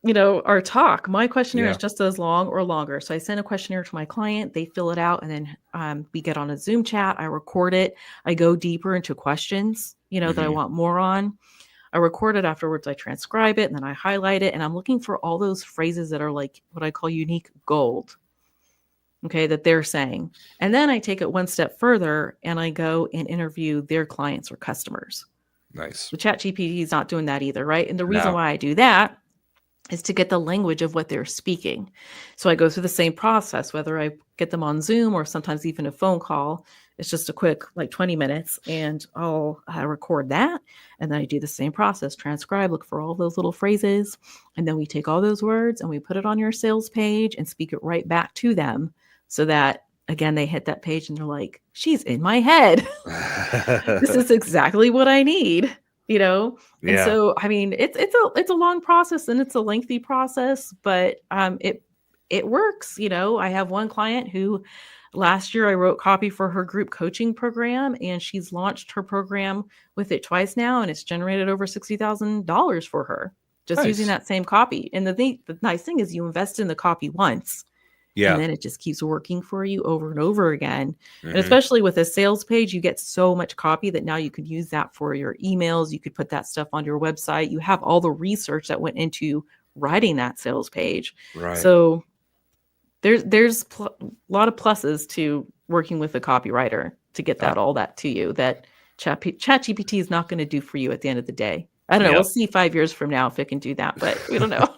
our talk. My questionnaire is Yeah. just as long or longer. So I send a questionnaire to my client, they fill it out, and then we get on a Zoom chat. I record it. I go deeper into questions, that I Hmm. want more on. I record it afterwards. I transcribe it, and then I highlight it. And I'm looking for all those phrases that are like what I call unique gold. Okay, that they're saying. And then I take it one step further and I go and interview their clients or customers. Nice. The chat GPT is not doing that either, right? And the reason No. why I do that is to get the language of what they're speaking. So I go through the same process, whether I get them on Zoom or sometimes even a phone call. It's just a quick, like 20 minutes, and I'll record that. And then I do the same process, transcribe, look for all those little phrases. And then we take all those words and we put it on your sales page and speak it right back to them so that, again, they hit that page and they're like, she's in my head. This is exactly what I need, you know? And Yeah. so, I mean, it's a long process and it's a lengthy process, but it works. I have one client who last year I wrote copy for her group coaching program, and she's launched her program with it twice now, and it's generated over $60,000 for her just using Nice. that same copy. And the nice thing is you invest in the copy once and Yeah. then it just keeps working for you over and over again. And Hmm. especially with a sales page, you get so much copy that now you could use that for your emails. You could put that stuff on your website. You have all the research that went into writing that sales page. Right. So there's a lot of pluses to working with a copywriter to get Uh, all that to you that ChatGPT is not going to do for you at the end of the day. I don't know. We'll yep. see 5 years from now if it can do that, but we don't know.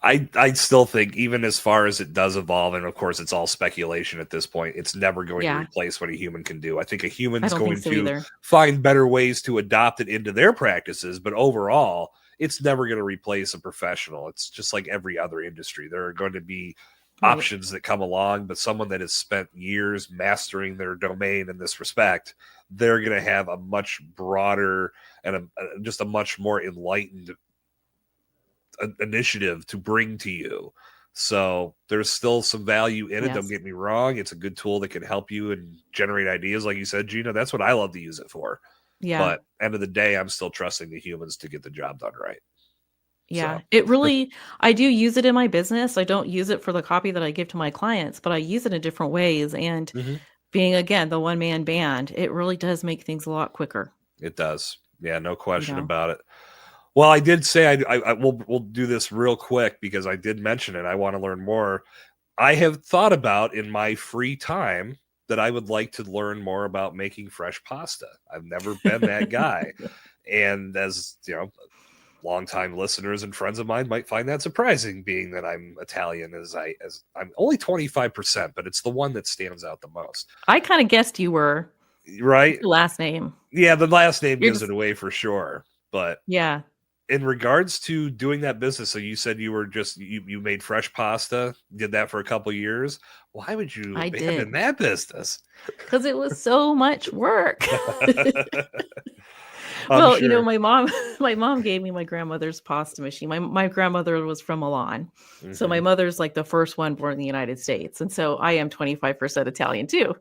I still think, even as far as it does evolve, and of course it's all speculation at this point, it's never going to Yeah, replace what a human can do. I think a I human's don't think going so to either. find better ways to adopt it into their practices, but overall, it's never going to replace a professional. It's just like every other industry. There are going to be Right. options that come along, but someone that has spent years mastering their domain in this respect, they're going to have a much broader and just a much more enlightened initiative to bring to you So there's still some value in it. Yes. Don't get me wrong. It's a good tool that can help you and generate ideas. Like you said, Gina, that's what I love to use it for. Yeah. But end of the day, I'm still trusting the humans to get the job done right. Yeah. So It really, I do use it in my business. I don't use it for the copy that I give to my clients, but I use it in different ways. And being, again, the one-man band, it really does make things a lot quicker. It does. Yeah, no You question know? about it. Well, I did say we'll do this real quick because I did mention it. I want to learn more. I have thought about in my free time that I would like to learn more about making fresh pasta. I've never been that guy. And as you know, longtime listeners and friends of mine might find that surprising, being that I'm Italian as I'm only 25%, but it's the one that stands out the most. I kind of guessed you were. Right? What's your last name? Yeah, the last name You're gives just, it away for sure. But yeah. in regards to doing that business, so you said you were just you made fresh pasta, did that for a couple years. Why would you I abandon did. that business? Because it was so much work. I'm Well, sure. my mom gave me my grandmother's pasta machine. My grandmother was from Milan. So my mother's like the first one born in the United States. And so I am 25% Italian too.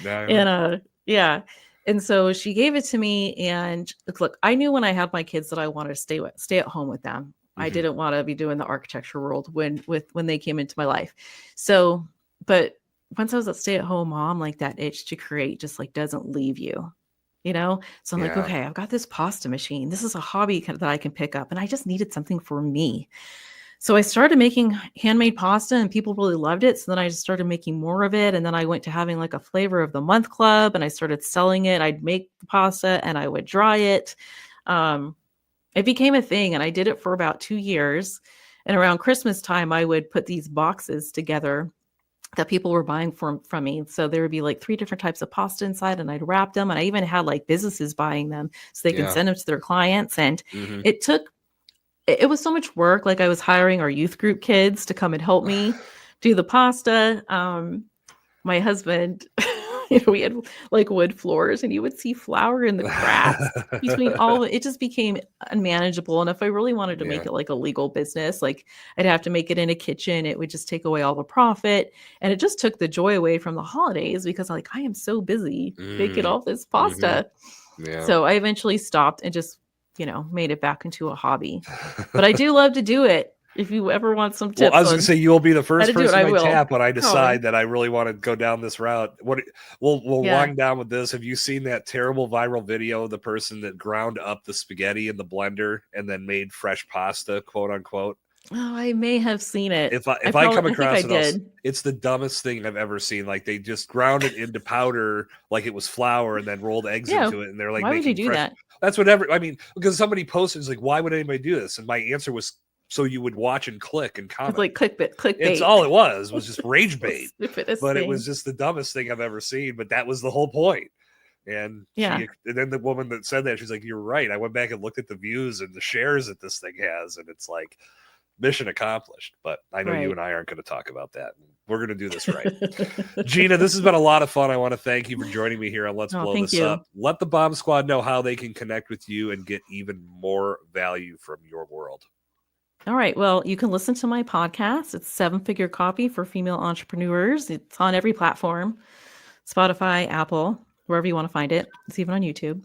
And yeah. And so she gave it to me, and look, I knew when I had my kids that I wanted to stay at home with them. I didn't want to be doing the architecture world when they came into my life. So, but once I was a stay-at-home mom, like that itch to create just like doesn't leave you. So I'm like, okay, I've got this pasta machine. This is a hobby that I can pick up, and I just needed something for me. So I started making handmade pasta, and people really loved it. So then I just started making more of it. And then I went to having like a flavor of the month club, and I started selling it. I'd make the pasta and I would dry it. It became a thing, and I did it for about 2 years. And around Christmas time, I would put these boxes together that people were buying from me. So there would be like 3 different types of pasta inside, and I'd wrap them. And I even had like businesses buying them so they can send them to their clients. And it was so much work. Like I was hiring our youth group kids to come and help me do the pasta. My husband, we had like wood floors, and you would see flour in the cracks between all of it. It just became unmanageable. And if I really wanted to make it like a legal business, like I'd have to make it in a kitchen. It would just take away all the profit. And it just took the joy away from the holidays because like I am so busy making all this pasta. So I eventually stopped and just, made it back into a hobby. But I do love to do it. If you ever want some tips, well, I was going to say you'll be the first person I tap when I decide that I really want to go down this route. We'll wind down with this. Have you seen that terrible viral video of the person that ground up the spaghetti in the blender and then made fresh pasta, quote unquote? Oh, I may have seen it. If I come across it, it's the dumbest thing I've ever seen. Like they just ground it into powder like it was flour and then rolled eggs into it, and they're like, why would you do that? That's because somebody posted, it's like, why would anybody do this? And my answer was, so you would watch and click and comment. It's like clickbait. It's all it was just rage bait. But it was just the dumbest thing I've ever seen. But that was the whole point. And and then the woman that said that, she's like, you're right. I went back and looked at the views and the shares that this thing has, and it's like mission accomplished. But I know you and I aren't going to talk about that. We're going to do this right. Gina, this has been a lot of fun. I want to thank you for joining me here on Let's Blow This Up. Let the Bomb Squad know how they can connect with you and get even more value from your world. All right. Well, you can listen to my podcast. It's 7-Figure Copy for Female Entrepreneurs. It's on every platform, Spotify, Apple, wherever you want to find it. It's even on YouTube.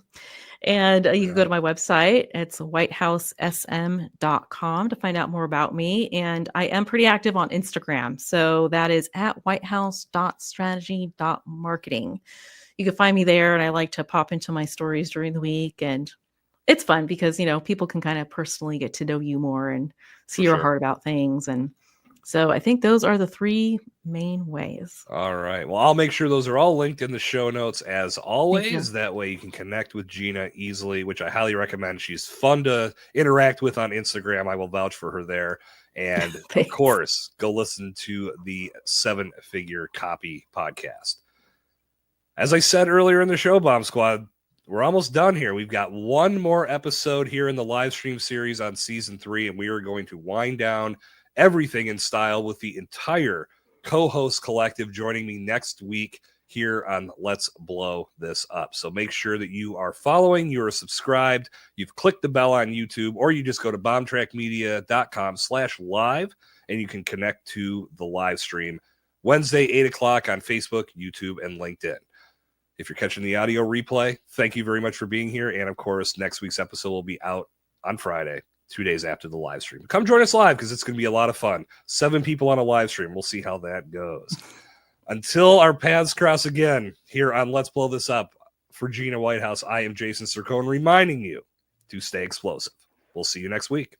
And you can go to my website. It's whitehousesm.com to find out more about me. And I am pretty active on Instagram. So that is at whitehouse.strategy.marketing. You can find me there. And I like to pop into my stories during the week. And it's fun because, people can kind of personally get to know you more and see your heart about things. And so I think those are the 3 main ways. All right. Well, I'll make sure those are all linked in the show notes as always. That way you can connect with Gina easily, which I highly recommend. She's fun to interact with on Instagram. I will vouch for her there. And of course, go listen to the 7-Figure Copy podcast. As I said earlier in the show, Bomb Squad, we're almost done here. We've got one more episode here in the live stream series on season 3, and we are going to wind down everything in style with the entire co-host collective joining me next week here on Let's Blow This Up. So make sure that you are following, you are subscribed, you've clicked the bell on YouTube, or you just go to bombtrackmedia.com/live and you can connect to the live stream Wednesday, 8 o'clock on Facebook, YouTube, and LinkedIn. If you're catching the audio replay, thank you very much for being here. And of course, next week's episode will be out on Friday, 2 days after the live stream. Come join us live because it's going to be a lot of fun. 7 people on a live stream. We'll see how that goes. Until our paths cross again here on Let's Blow This Up, for Gina Whitehouse, I am Jason Sircone, reminding you to stay explosive. We'll see you next week.